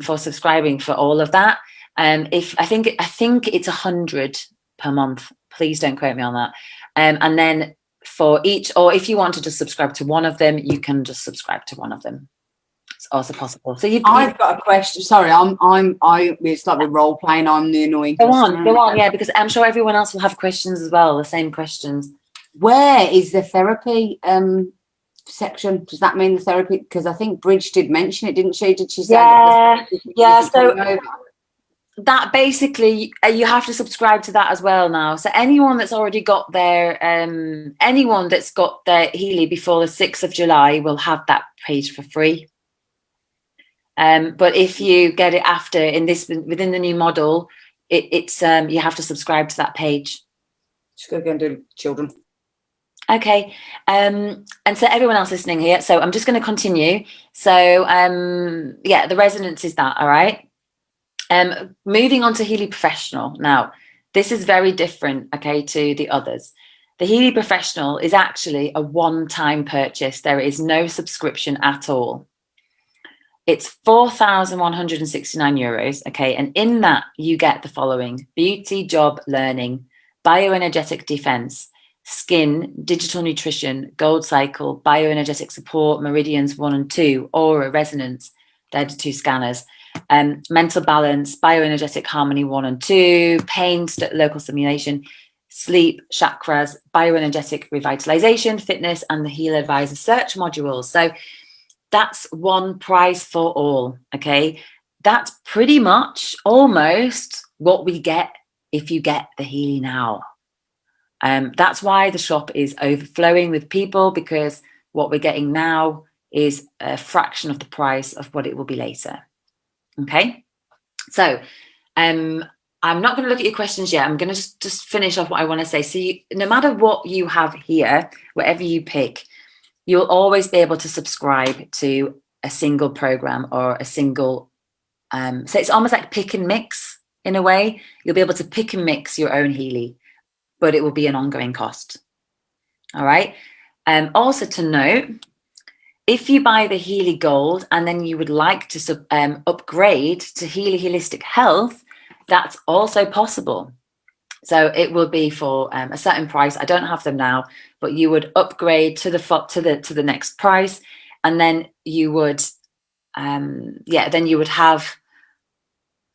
for subscribing for all of that. If I think it's 100 per month. Please don't quote me on that. And then for each, or if you want to just subscribe to one of them, you can just subscribe to one of them. It's also possible. So I've got a question. Sorry, it's like we're role playing. I'm the annoying customer. Go on, yeah, because I'm sure everyone else will have questions as well, the same questions. Where is the therapy section? Does that mean the therapy? Because I think Bridge did mention it, didn't she? Did she say? Yeah. So that basically you have to subscribe to that as well now. So anyone that's already got their Healy before the 6th of July will have that page for free. But if you get it after within the new model, it's you have to subscribe to that page. Just go and do children. Okay, and so everyone else listening here, so I'm just going to continue. So yeah, the resonance is that, all right. Moving on to Healy Professional. Now, this is very different, okay, to the others. The Healy Professional is actually a one-time purchase. There is no subscription at all. It's €4,169, okay, and in that you get the following: beauty, job, learning, bioenergetic defense, skin, digital nutrition, gold cycle, bioenergetic support, meridians 1 and 2, aura, resonance, they're the 2 scanners, mental balance, bioenergetic harmony 1 and 2, pain, local stimulation, sleep, chakras, bioenergetic revitalization, fitness, and the HealAdvisor search modules. So that's one price for all. Okay, that's pretty much almost what we get if you get the Healy now. That's why the shop is overflowing with people, because what we're getting now is a fraction of the price of what it will be later. Okay, so I'm not going to look at your questions yet. I'm going to just finish off what I want to say. So no matter what you have here, whatever you pick, you'll always be able to subscribe to a single program or a single, so it's almost like pick and mix in a way. You'll be able to pick and mix your own Healy, but it will be an ongoing cost. All right. Also to note, if you buy the Healy Gold and then you would like to upgrade to Healy Holistic Health, that's also possible. So it will be for a certain price. I don't have them now, but you would upgrade to the next price, and then you would, then you would have.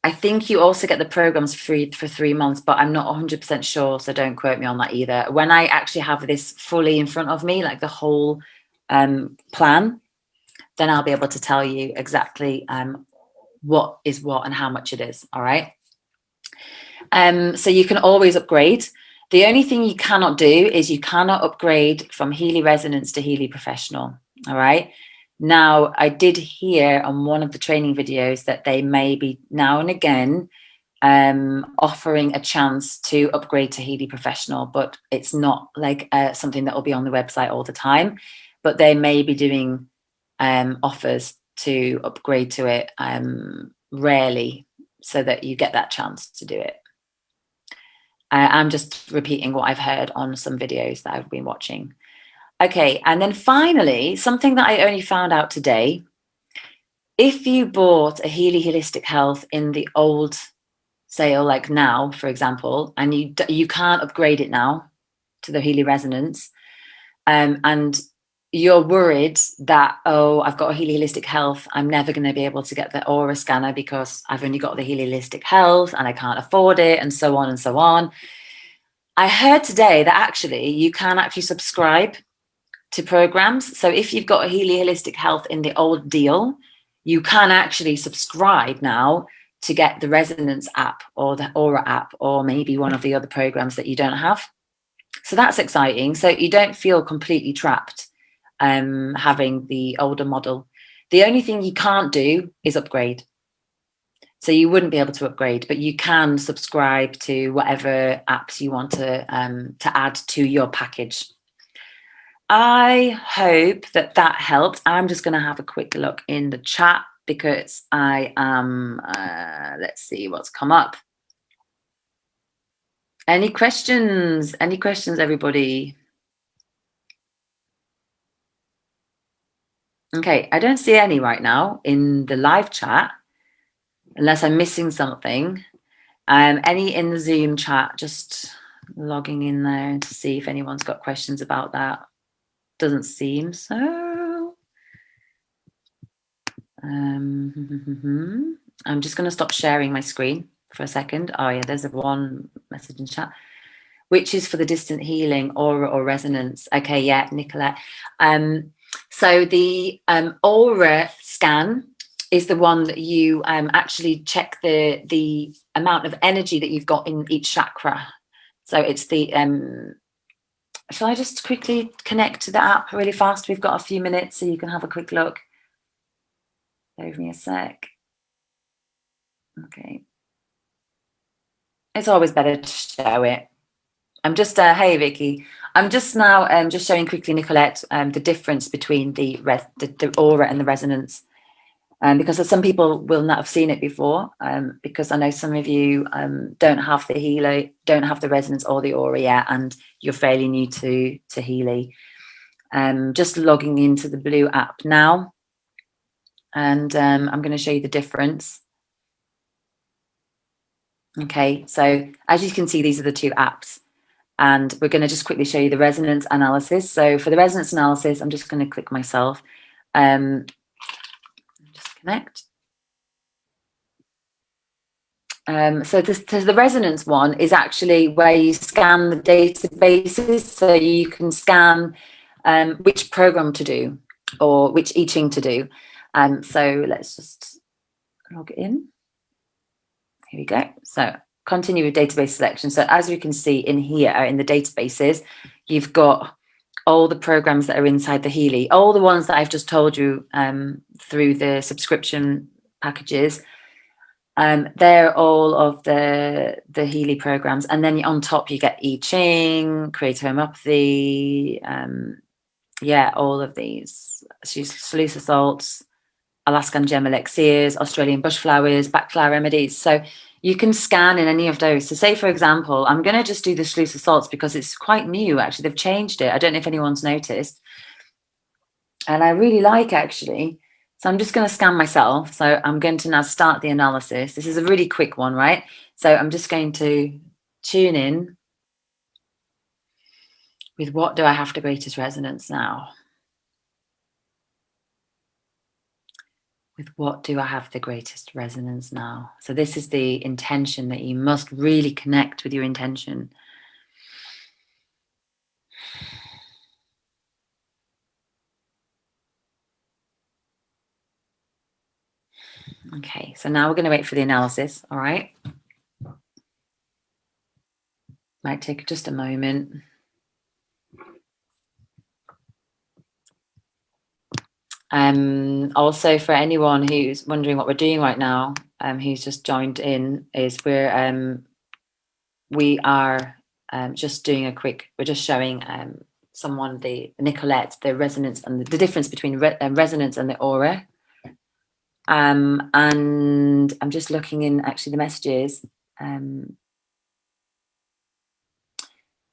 I think you also get the programs free for 3 months, but I'm not 100% sure, so don't quote me on that either. When I actually have this fully in front of me, like the whole plan, then I'll be able to tell you exactly what is what and how much it is. All right. So you can always upgrade. The only thing you cannot do is you cannot upgrade from Healy Resonance to Healy Professional. All right. Now, I did hear on one of the training videos that they may be now and again offering a chance to upgrade to Healy Professional, but it's not like something that will be on the website all the time. But they may be doing offers to upgrade to it rarely, so that you get that chance to do it. I'm just repeating what I've heard on some videos that I've been watching. Okay, and then finally, something that I only found out today. If you bought a Healy Holistic Health in the old sale, like now, for example, and you can't upgrade it now to the Healy Resonance, and you're worried that, oh, I've got a Healy Holistic Health, I'm never going to be able to get the Aura scanner because I've only got the Healy Holistic Health and I can't afford it, and so on and so on. I heard today that actually you can actually subscribe to programs. So if you've got a Healy Holistic Health in the old deal, you can actually subscribe now to get the Resonance app or the Aura app, or maybe one of the other programs that you don't have. So that's exciting. So you don't feel completely trapped having the older model. The only thing you can't do is upgrade. So you wouldn't be able to upgrade, but you can subscribe to whatever apps you want to add to your package. I hope that helped. I'm just going to have a quick look in the chat because I am, let's see what's come up. Any questions? Any questions, everybody? Okay, I don't see any right now in the live chat, unless I'm missing something. Any in the Zoom chat, just logging in there to see if anyone's got questions about that. Doesn't seem so. I'm just going to stop sharing my screen for a second. Oh yeah, there's one message in chat. Which is for the distant healing, Aura or Resonance? Okay, yeah, Nicolette. So the Aura scan is the one that you actually check the amount of energy that you've got in each chakra. So it's the shall I just quickly connect to the app really fast? We've got a few minutes so you can have a quick look. Give me a sec. Okay. It's always better to show it. I'm just, hey, Vicky. I'm just now just showing quickly, Nicolette, the difference between the Aura and the Resonance. Because some people will not have seen it before, because I know some of you don't have the Healy, don't have the Resonance or the Aura yet, and you're fairly new to Healy. Just logging into the blue app now, and I'm going to show you the difference. Okay, so as you can see, these are the two apps. And we're going to just quickly show you the resonance analysis. So for the resonance analysis, I'm just going to click myself. Just connect. So the resonance one is actually where you scan the databases. So you can scan which program to do or which I Ching to do. So let's just log in. Here we go. So continue with database selection. So as we can see in here in the databases, you've got all the programs that are inside the Healy, all the ones that I've just told you through the subscription packages. They're all of the Healy programs. And then on top, you get I Ching, Creative Homeopathy, yeah, all of these. Sluice Salts, Alaskan Gem Elixirs, Australian Bush Flowers, Backflower Remedies. So you can scan in any of those. So say, for example, I'm going to just do the Sluice Salts because it's quite new, actually. They've changed it. I don't know if anyone's noticed. And I really like, actually. So I'm just going to scan myself. So I'm going to now start the analysis. This is a really quick one, right? So I'm just going to tune in with what do I have the greatest resonance now? With what do I have the greatest resonance now? So this is the intention that you must really connect with your intention. Okay, so now we're going to wait for the analysis, all right? Might take just a moment. Also, for anyone who's wondering what we're doing right now, who's just joined in, is we are just doing we're just showing someone, Nicolette, the resonance and the difference between resonance and the aura. And I'm just looking in actually the messages.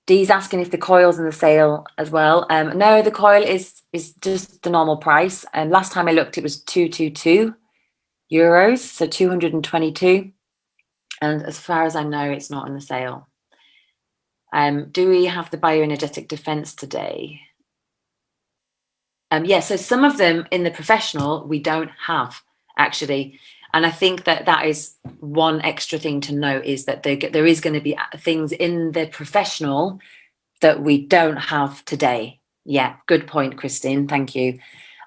Dee's asking if the coil's in the sale as well. No, the coil is just the normal price. And last time I looked, it was 222 euros, so 222. And as far as I know, it's not in the sale. Do we have the bioenergetic defense today? Yeah, so some of them in the professional we don't have actually, and I think that is one extra thing to note, is that there is going to be things in the professional that we don't have today. Yeah, good point, Christine. Thank you.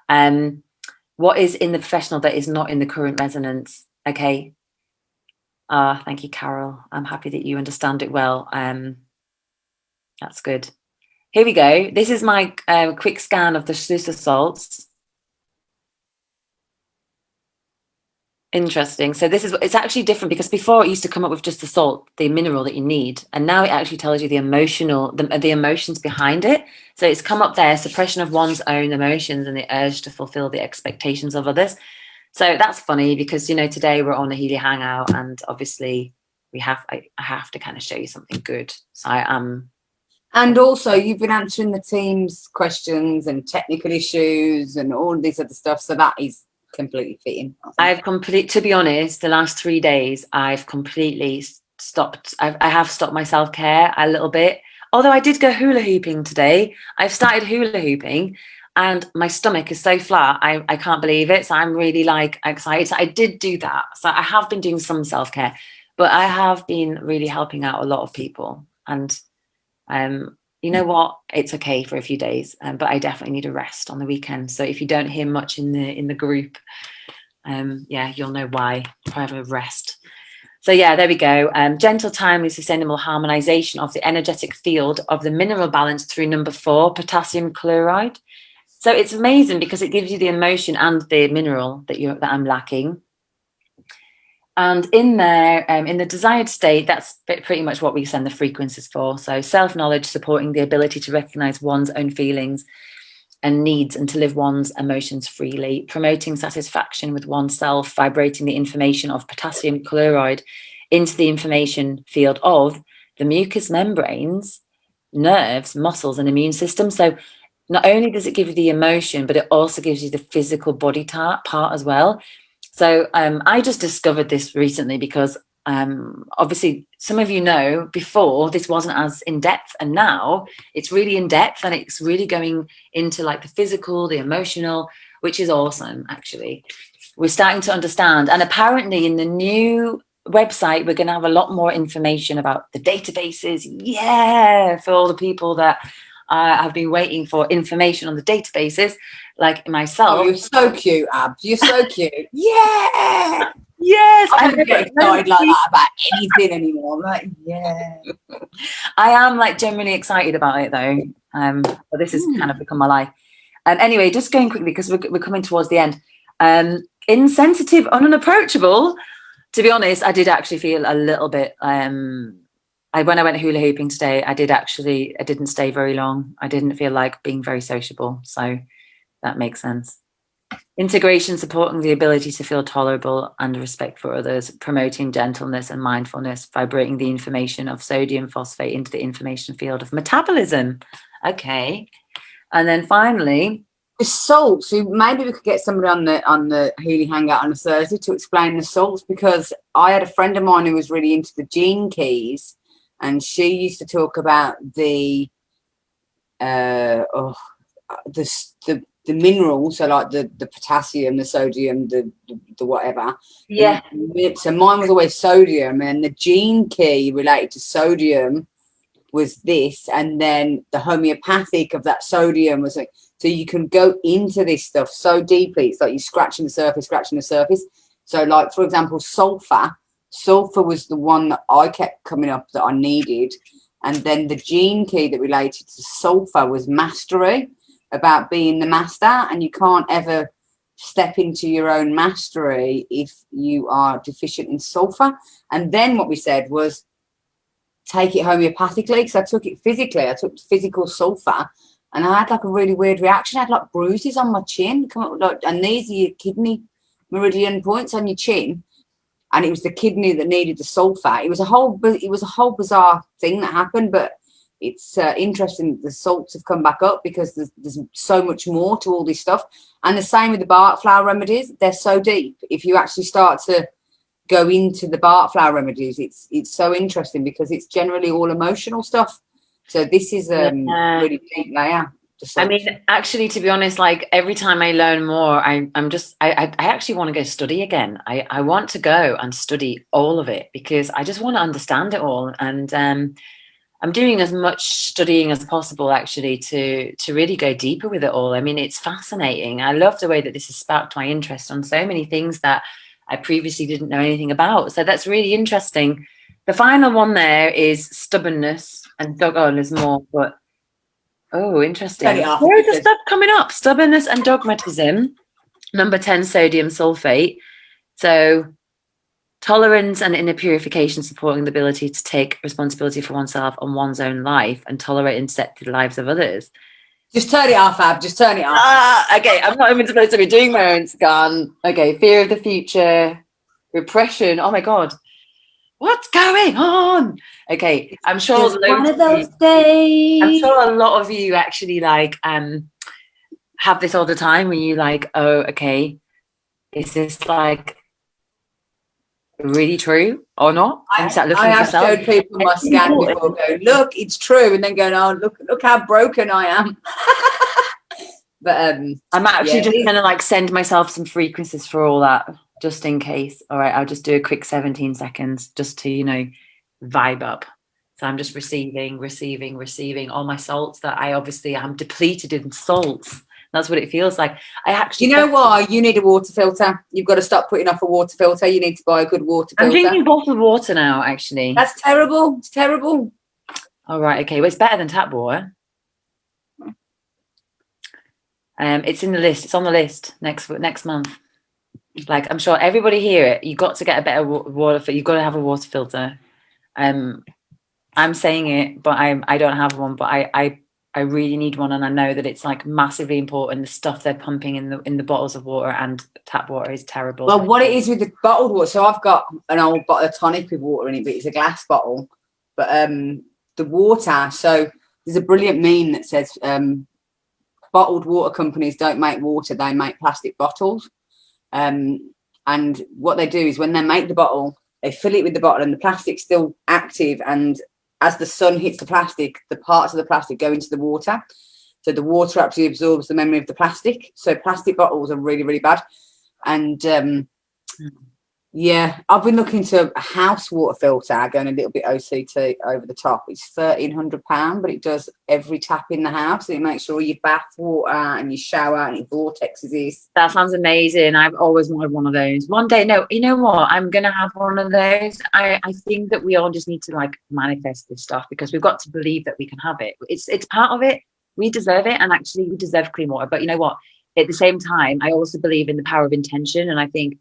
What is in the professional that is not in the current resonance? Okay. Thank you, Carol. I'm happy that you understand it well. That's good. Here we go. This is my quick scan of the Sluice salts. Interesting. So it's actually different, because before it used to come up with just the salt, the mineral that you need, and now it actually tells you the emotions behind it. So it's come up there: suppression of one's own emotions and the urge to fulfill the expectations of others. So that's funny, because today we're on a Healy Hangout, and obviously I have to kind of show you something good. So I am. And also, you've been answering the team's questions and technical issues and all this other stuff, so that is completely fitting. To be honest, the last 3 days I've completely stopped. I have stopped my self-care a little bit, although I did go hula hooping today. I've started hula hooping and my stomach is so flat, I can't believe it. So I'm really excited. So I did do that. So I have been doing some self-care, but I have been really helping out a lot of people. And you know what, it's okay for a few days, but I definitely need a rest on the weekend. So if you don't hear much in the group, yeah, you'll know why. I have a rest. So yeah, there we go. Gentle, timely, sustainable harmonization of the energetic field of the mineral balance through number 4, potassium chloride. So it's amazing because it gives you the emotion and the mineral that I'm lacking. And in there, in the desired state, that's pretty much what we send the frequencies for. So self-knowledge, supporting the ability to recognize one's own feelings and needs and to live one's emotions freely, promoting satisfaction with oneself, vibrating the information of potassium chloride into the information field of the mucous membranes, nerves, muscles, and immune system. So not only does it give you the emotion, but it also gives you the physical body part as well. So I just discovered this recently because obviously some of you know before this wasn't as in depth, and now it's really in depth and it's really going into like the physical, the emotional, which is awesome. Actually, we're starting to understand, and apparently in the new website we're going to have a lot more information about the databases. Yeah, for all the people that have been waiting for information on the databases, like myself. Oh, you're so cute, Ab. You're so cute. Yeah. Yes. I don't get excited like that about anything anymore. I'm like, yeah. I am like generally excited about it though. But this has kind of become my life. Anyway, just going quickly because we're coming towards the end. Insensitive, unapproachable. To be honest, I did actually feel a little bit. When I went hula hooping today, I didn't stay very long. I didn't feel like being very sociable. So that makes sense. Integration, supporting the ability to feel tolerable and respect for others, promoting gentleness and mindfulness, vibrating the information of sodium phosphate into the information field of metabolism. Okay. And then finally, the salts. So maybe we could get somebody on the Healy Hangout on a Thursday to explain the salts, because I had a friend of mine who was really into the gene keys, and she used to talk about the minerals, so like the potassium, the sodium, the whatever. yeah. So mine was always sodium, and the gene key related to sodium was this, and then the homeopathic of that sodium was like, so you can go into this stuff so deeply. It's like you're scratching the surface. So like, for example, sulfur was the one that I kept coming up that I needed. And then the gene key that related to sulfur was mastery, about being the master, and you can't ever step into your own mastery if you are deficient in sulfur. And then what we said was take it homeopathically, because I took it physically. I took physical sulfur, and I had like a really weird reaction. I had like bruises on my chin, come up like, and these are your kidney meridian points on your chin. And it was the kidney that needed the sulfur. It was a whole bizarre thing that happened, but it's interesting that the salts have come back up because there's so much more to all this stuff. And the same with the Bach flower remedies. They're so deep. If you actually start to go into the Bach flower remedies, it's so interesting because it's generally all emotional stuff. So this is a really deep layer. I mean, actually, to be honest, like every time I learn more, I actually want to go study again. I want to go and study all of it because I just want to understand it all. And I'm doing as much studying as possible, actually, to really go deeper with it all. I mean, it's fascinating. I love the way that this has sparked my interest on so many things that I previously didn't know anything about. So that's really interesting. The final one there is stubbornness, and there's more, but oh, interesting. Where is the stuff coming up? Stubbornness and dogmatism. Number 10, sodium sulfate. So tolerance and inner purification, supporting the ability to take responsibility for oneself and one's own life and tolerate and set the lives of others. Just turn it off, Ab. Just turn it off. Okay, I'm not even supposed to be doing my own scan. Okay, fear of the future, repression. Oh my God. What's going on? Okay, I'm sure one of those days. I'm sure a lot of you actually like have this all the time when you like, oh, okay, is this like really true or not? I have showed people my scan before going, look, it's true, and then going, oh, look how broken I am. But I'm actually just gonna like send myself some frequencies for all that, just in case. All right, I'll just do a quick 17 seconds just to, vibe up. So I'm just receiving all my salts that I obviously am depleted in salts. That's what it feels like. I actually, you know why? You need a water filter. You've got to stop putting off a water filter. You need to buy a good water filter. I'm drinking bottled water now, actually. That's terrible. It's terrible. All right, okay. Well, it's better than tap water. It's in the list. It's on the list next month. Like, I'm sure everybody here, you got to get a better water. You've got to have a water filter. I'm saying it, but I don't have one. But I really need one, and I know that it's like massively important. The stuff they're pumping in the bottles of water and tap water is terrible. Well, what it is with the bottled water, so I've got an old bottle of tonic with water in it, but it's a glass bottle. But the water, so there's a brilliant meme that says bottled water companies don't make water, they make plastic bottles. And what they do is when they make the bottle, they fill it with the bottle and the plastic's still active, and as the sun hits the plastic, the parts of the plastic go into the water. So the water actually absorbs the memory of the plastic. So plastic bottles are really, really bad. And yeah, I've been looking to a house water filter, going a little bit OCT over the top. It's £1,300, but it does every tap in the house. It makes sure your bath water and your shower and your vortexes is. That sounds amazing. I've always wanted one of those. One day, no, you know what? I'm going to have one of those. I think that we all just need to like manifest this stuff because we've got to believe that we can have it. It's part of it. We deserve it. And actually, we deserve clean water. But you know what? At the same time, I also believe in the power of intention. And I think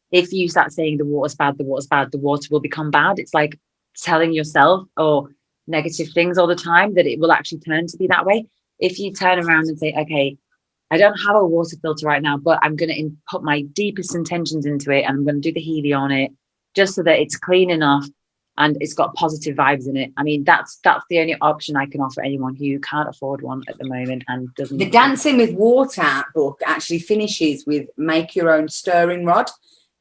if you start saying the water's bad, the water will become bad. It's like telling yourself or negative things all the time that it will actually turn to be that way. If you turn around and say, okay, I don't have a water filter right now, but I'm going to put my deepest intentions into it, and I'm going to do the Healy on it just so that it's clean enough and it's got positive vibes in it. I mean, that's the only option I can offer anyone who can't afford one at the moment and doesn't. The Dancing with Water book actually finishes with make your own stirring rod.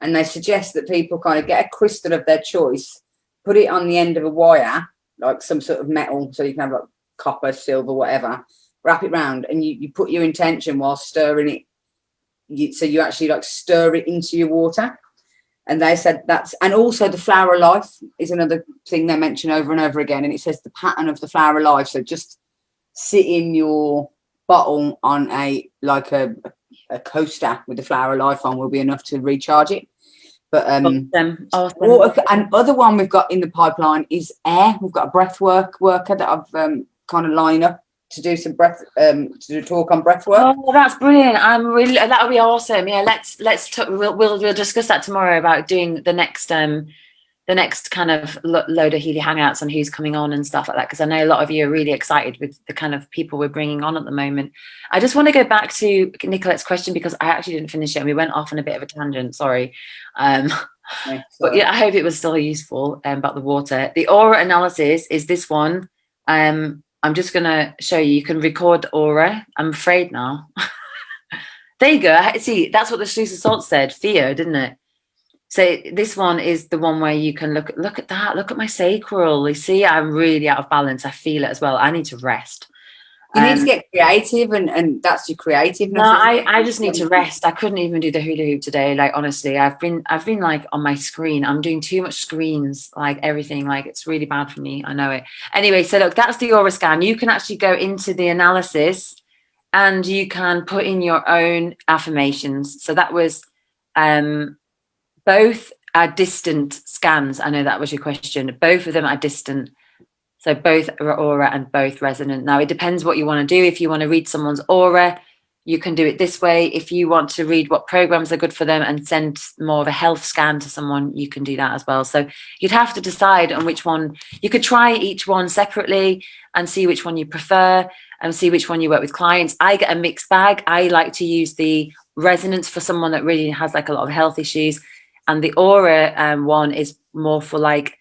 And they suggest that people kind of get a crystal of their choice, put it on the end of a wire, like some sort of metal, so you can have like copper, silver, whatever, wrap it round, and you put your intention while stirring it. So you actually like stir it into your water. And they said and also the flower of life is another thing they mention over and over again. And it says the pattern of the flower of life. So just sit in your bottle on a coaster with the flower of life on will be enough to recharge it. But awesome. Water, and other one we've got in the pipeline is air. We've got a breath worker that I've kind of lining up to do some breath, to do a talk on breath work. Oh, that's brilliant. I'm really, that would be awesome. Yeah, let's talk, we'll discuss that tomorrow about doing the next kind of load of Healy Hangouts and who's coming on and stuff like that, because I know a lot of you are really excited with the kind of people we're bringing on at the moment. I just want to go back to Nicolette's question because I actually didn't finish it and we went off on a bit of a tangent, sorry. But yeah, I hope it was still useful about the water. The aura analysis is this one. I'm just going to show you. You can record aura. I'm afraid now. There you go. See, that's what the Sluice of Salt said. Fear, didn't it? So this one is the one where you can look at that. Look at my sacral. You see, I'm really out of balance. I feel it as well. I need to rest. You need to get creative, and that's your creativeness. No, I just need to rest. I couldn't even do the hula hoop today. Like, honestly, I've been like on my screen. I'm doing too much screens, like everything. Like, it's really bad for me. I know it. Anyway, so look, that's the aura scan. You can actually go into the analysis and you can put in your own affirmations. So that was both are distant scans. I know that was your question. Both of them are distant. So both are aura and both resonant. Now, it depends what you want to do. If you want to read someone's aura, you can do it this way. If you want to read what programs are good for them and send more of a health scan to someone, you can do that as well. So you'd have to decide on which one. You could try each one separately and see which one you prefer and see which one you work with clients. I get a mixed bag. I like to use the resonance for someone that really has like a lot of health issues. And the aura one is more for like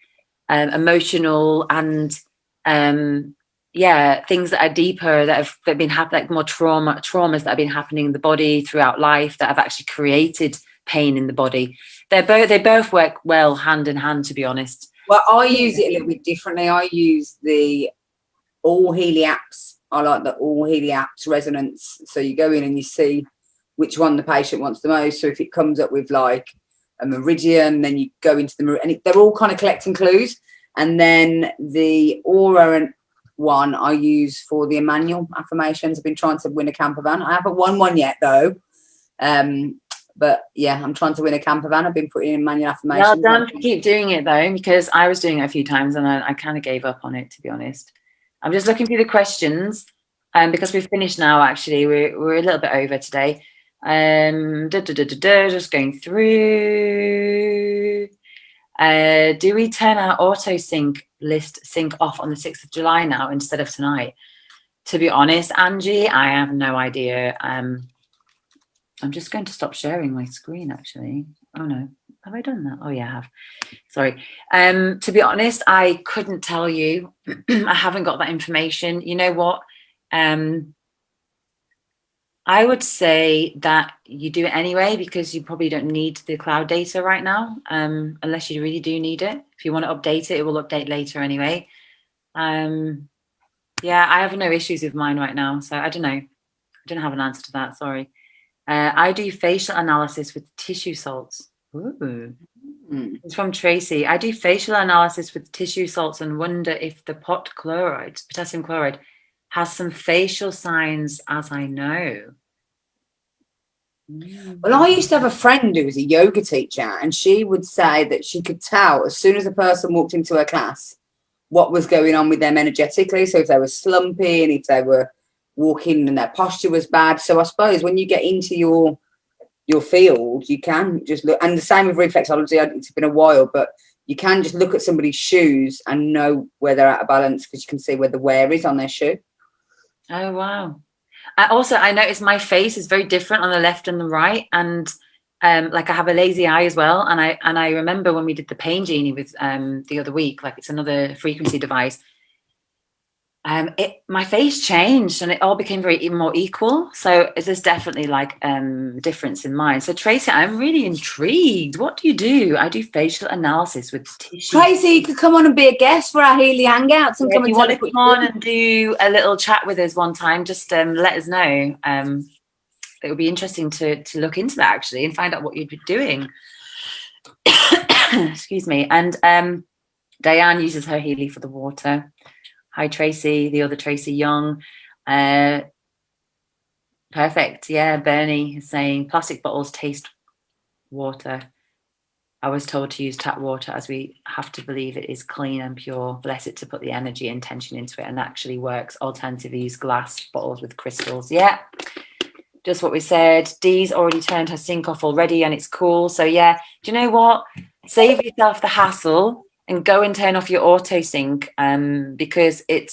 emotional and things that are deeper, that have been happening, like more traumas that have been happening in the body throughout life that have actually created pain in the body. They both work well hand in hand, to be honest. Well, I use it a little bit differently. I use the all Healy apps. I like the all Healy apps resonance. So you go in and you see which one the patient wants the most. So if it comes up with like a meridian, then you go into the meridian, and they're all kind of collecting clues. And then the aura one I use for the Emmanuel affirmations. I've been trying to win a camper van. I haven't won one yet though. But yeah, I'm trying to win a camper van. I've been putting in Emmanuel affirmations. Well done. Keep doing it though, because I was doing it a few times and I kind of gave up on it, to be honest. I'm just looking through the questions because we've finished now. Actually, we're a little bit over today. Just going through. Do we turn our auto sync off on the 6th of July now instead of tonight? To be honest, Angie, I have no idea. I'm just going to stop sharing my screen, actually. Oh no, have I done that? Oh yeah, I have. Sorry. To be honest, I couldn't tell you. I haven't got that information. You know what? I would say that you do it anyway because you probably don't need the cloud data right now, unless you really do need it. If you want to update it, it will update later anyway. Yeah, I have no issues with mine right now, so I don't know. I don't have an answer to that, sorry. I do facial analysis with tissue salts. Ooh. It's from Tracy. I do facial analysis with tissue salts and wonder if the potassium chloride, has some facial signs as I know. Well, I used to have a friend who was a yoga teacher, and she would say that she could tell as soon as a person walked into her class what was going on with them energetically. So if they were slumping, if they were walking and their posture was bad. So I suppose when you get into your field, you can just look. And the same with reflexology. It's been a while, but you can just look at somebody's shoes and know where they're out of balance because you can see where the wear is on their shoe. Oh, wow. I noticed my face is very different on the left and the right. And like I have a lazy eye as well. And I remember when we did the pain genie with the other week, like it's another frequency device. My face changed and it all became very more equal. So there's definitely like difference in mine. So Tracy, I'm really intrigued. What do you do? I do facial analysis with tissue. Tracy, you could come on and be a guest for our Healy Hangouts and come and tell us what you want and do a little chat with us one time. Just let us know. It would be interesting to look into that actually and find out what you'd be doing. Excuse me. And Diane uses her Healy for the water. Hi, Tracy, the other Tracy Young. Perfect. Yeah, Bernie is saying plastic bottles taste water. I was told to use tap water as we have to believe it is clean and pure. Bless it to put the energy and intention into it, and actually works. Alternatively, use glass bottles with crystals. Yeah, just what we said. Dee's already turned her sink off already, and it's cool. So yeah, do you know what? Save yourself the hassle and go and turn off your auto sync, because it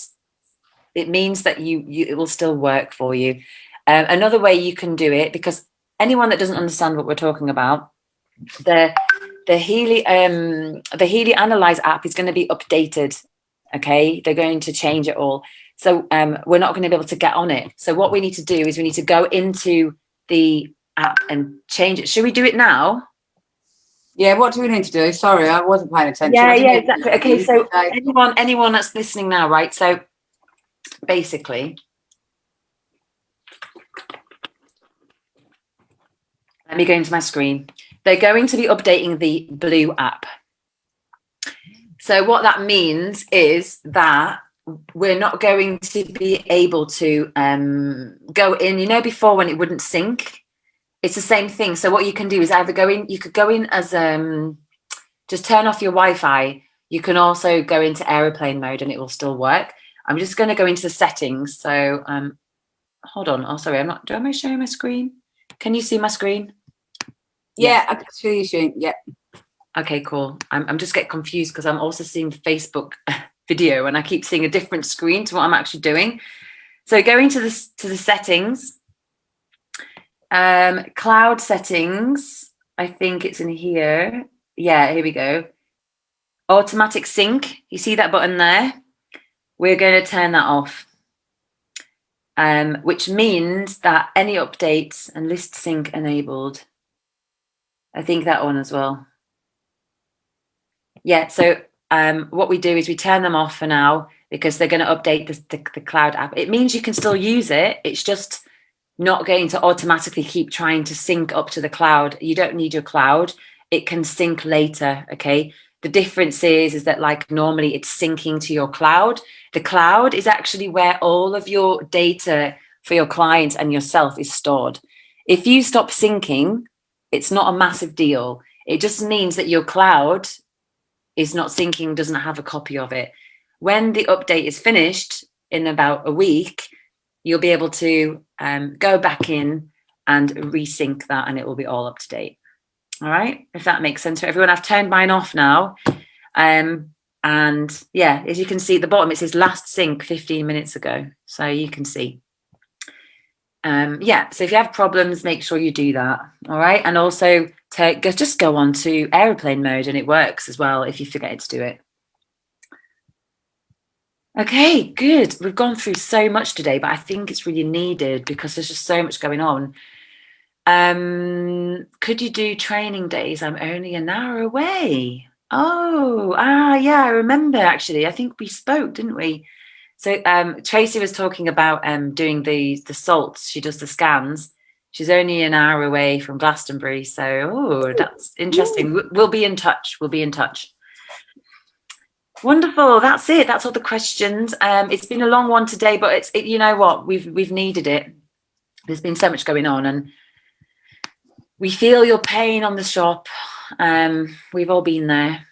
means that it will still work for you. Another way you can do it, because anyone that doesn't understand what we're talking about, the Healy Analyze app is going to be updated. Okay, they're going to change it all. So we're not going to be able to get on it. So what we need to do is we need to go into the app and change it. Should we do it now? Yeah, what do we need to do? Sorry, I wasn't paying attention. Yeah, exactly. Okay, so anyone that's listening now, right? So basically, let me go into my screen. They're going to be updating the Blue app. So what that means is that we're not going to be able to go in, you know, before when it wouldn't sync, it's the same thing. So what you can do is either go in, you could go in as just turn off your Wi-Fi. You can also go into airplane mode and it will still work. I'm just going to go into the settings. So hold on. Oh, sorry, am I showing my screen? Can you see my screen? Yeah, I can see you showing. Yeah. Okay, cool. I'm just getting confused because I'm also seeing Facebook video and I keep seeing a different screen to what I'm actually doing. So going to the settings, cloud settings, I think it's in here. Yeah, here we go. Automatic sync. You see that button there? We're going to turn that off. Which means that any updates and list sync enabled. I think that one as well. Yeah, so what we do is we turn them off for now because they're going to update the cloud app. It means you can still use it. It's just not going to automatically keep trying to sync up to the cloud. You don't need your cloud. It can sync later, okay? The difference is that like normally it's syncing to your cloud. The cloud is actually where all of your data for your clients and yourself is stored. If you stop syncing, it's not a massive deal. It just means that your cloud is not syncing, doesn't have a copy of it. When the update is finished in about a week, you'll be able to go back in and resync that and it will be all up to date. All right, if that makes sense for everyone. I've turned mine off now. And yeah, as you can see at the bottom, it says last sync 15 minutes ago. So you can see. Yeah, so if you have problems, make sure you do that. All right, and also just go on to airplane mode and it works as well if you forget to do it. Okay, good. We've gone through so much today, but I think it's really needed because there's just so much going on. Could you do training days? I'm only an hour away. Oh, yeah, I remember actually. I think we spoke, didn't we? So Tracy was talking about doing the salts. She does the scans. She's only an hour away from Glastonbury. So, that's interesting. We'll be in touch. We'll be in touch. Wonderful. That's it. That's all the questions. It's been a long one today, but you know what? We've needed it. There's been so much going on and we feel your pain on the shop. We've all been there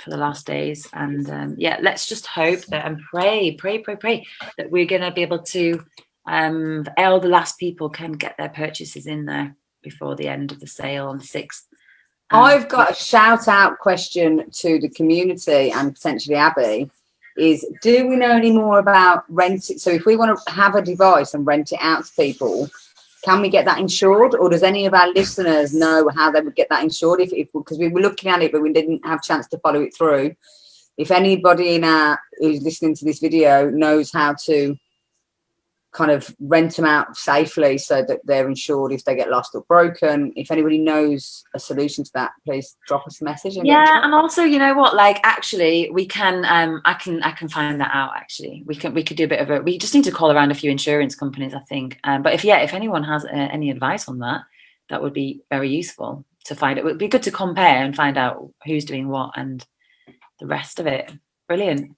for the last days. And yeah, let's just hope that and pray that we're going to be able to, all the last people can get their purchases in there before the end of the sale on the 6th. I've got a shout out question to the community and potentially Abbey is, do we know any more about renting? So if we want to have a device and rent it out to people, can we get that insured, or does any of our listeners know how they would get that insured? If because we were looking at it, but we didn't have a chance to follow it through. If anybody who's listening to this video knows how to kind of rent them out safely so that they're insured if they get lost or broken, if anybody knows a solution to that, please drop us a message. Yeah, and also, you know what, like actually we can I can find that out. Actually we could do a bit of we just need to call around a few insurance companies, I think. But if anyone has any advice on that, that would be very useful to find. It would be good to compare and find out who's doing what and the rest of it. Brilliant.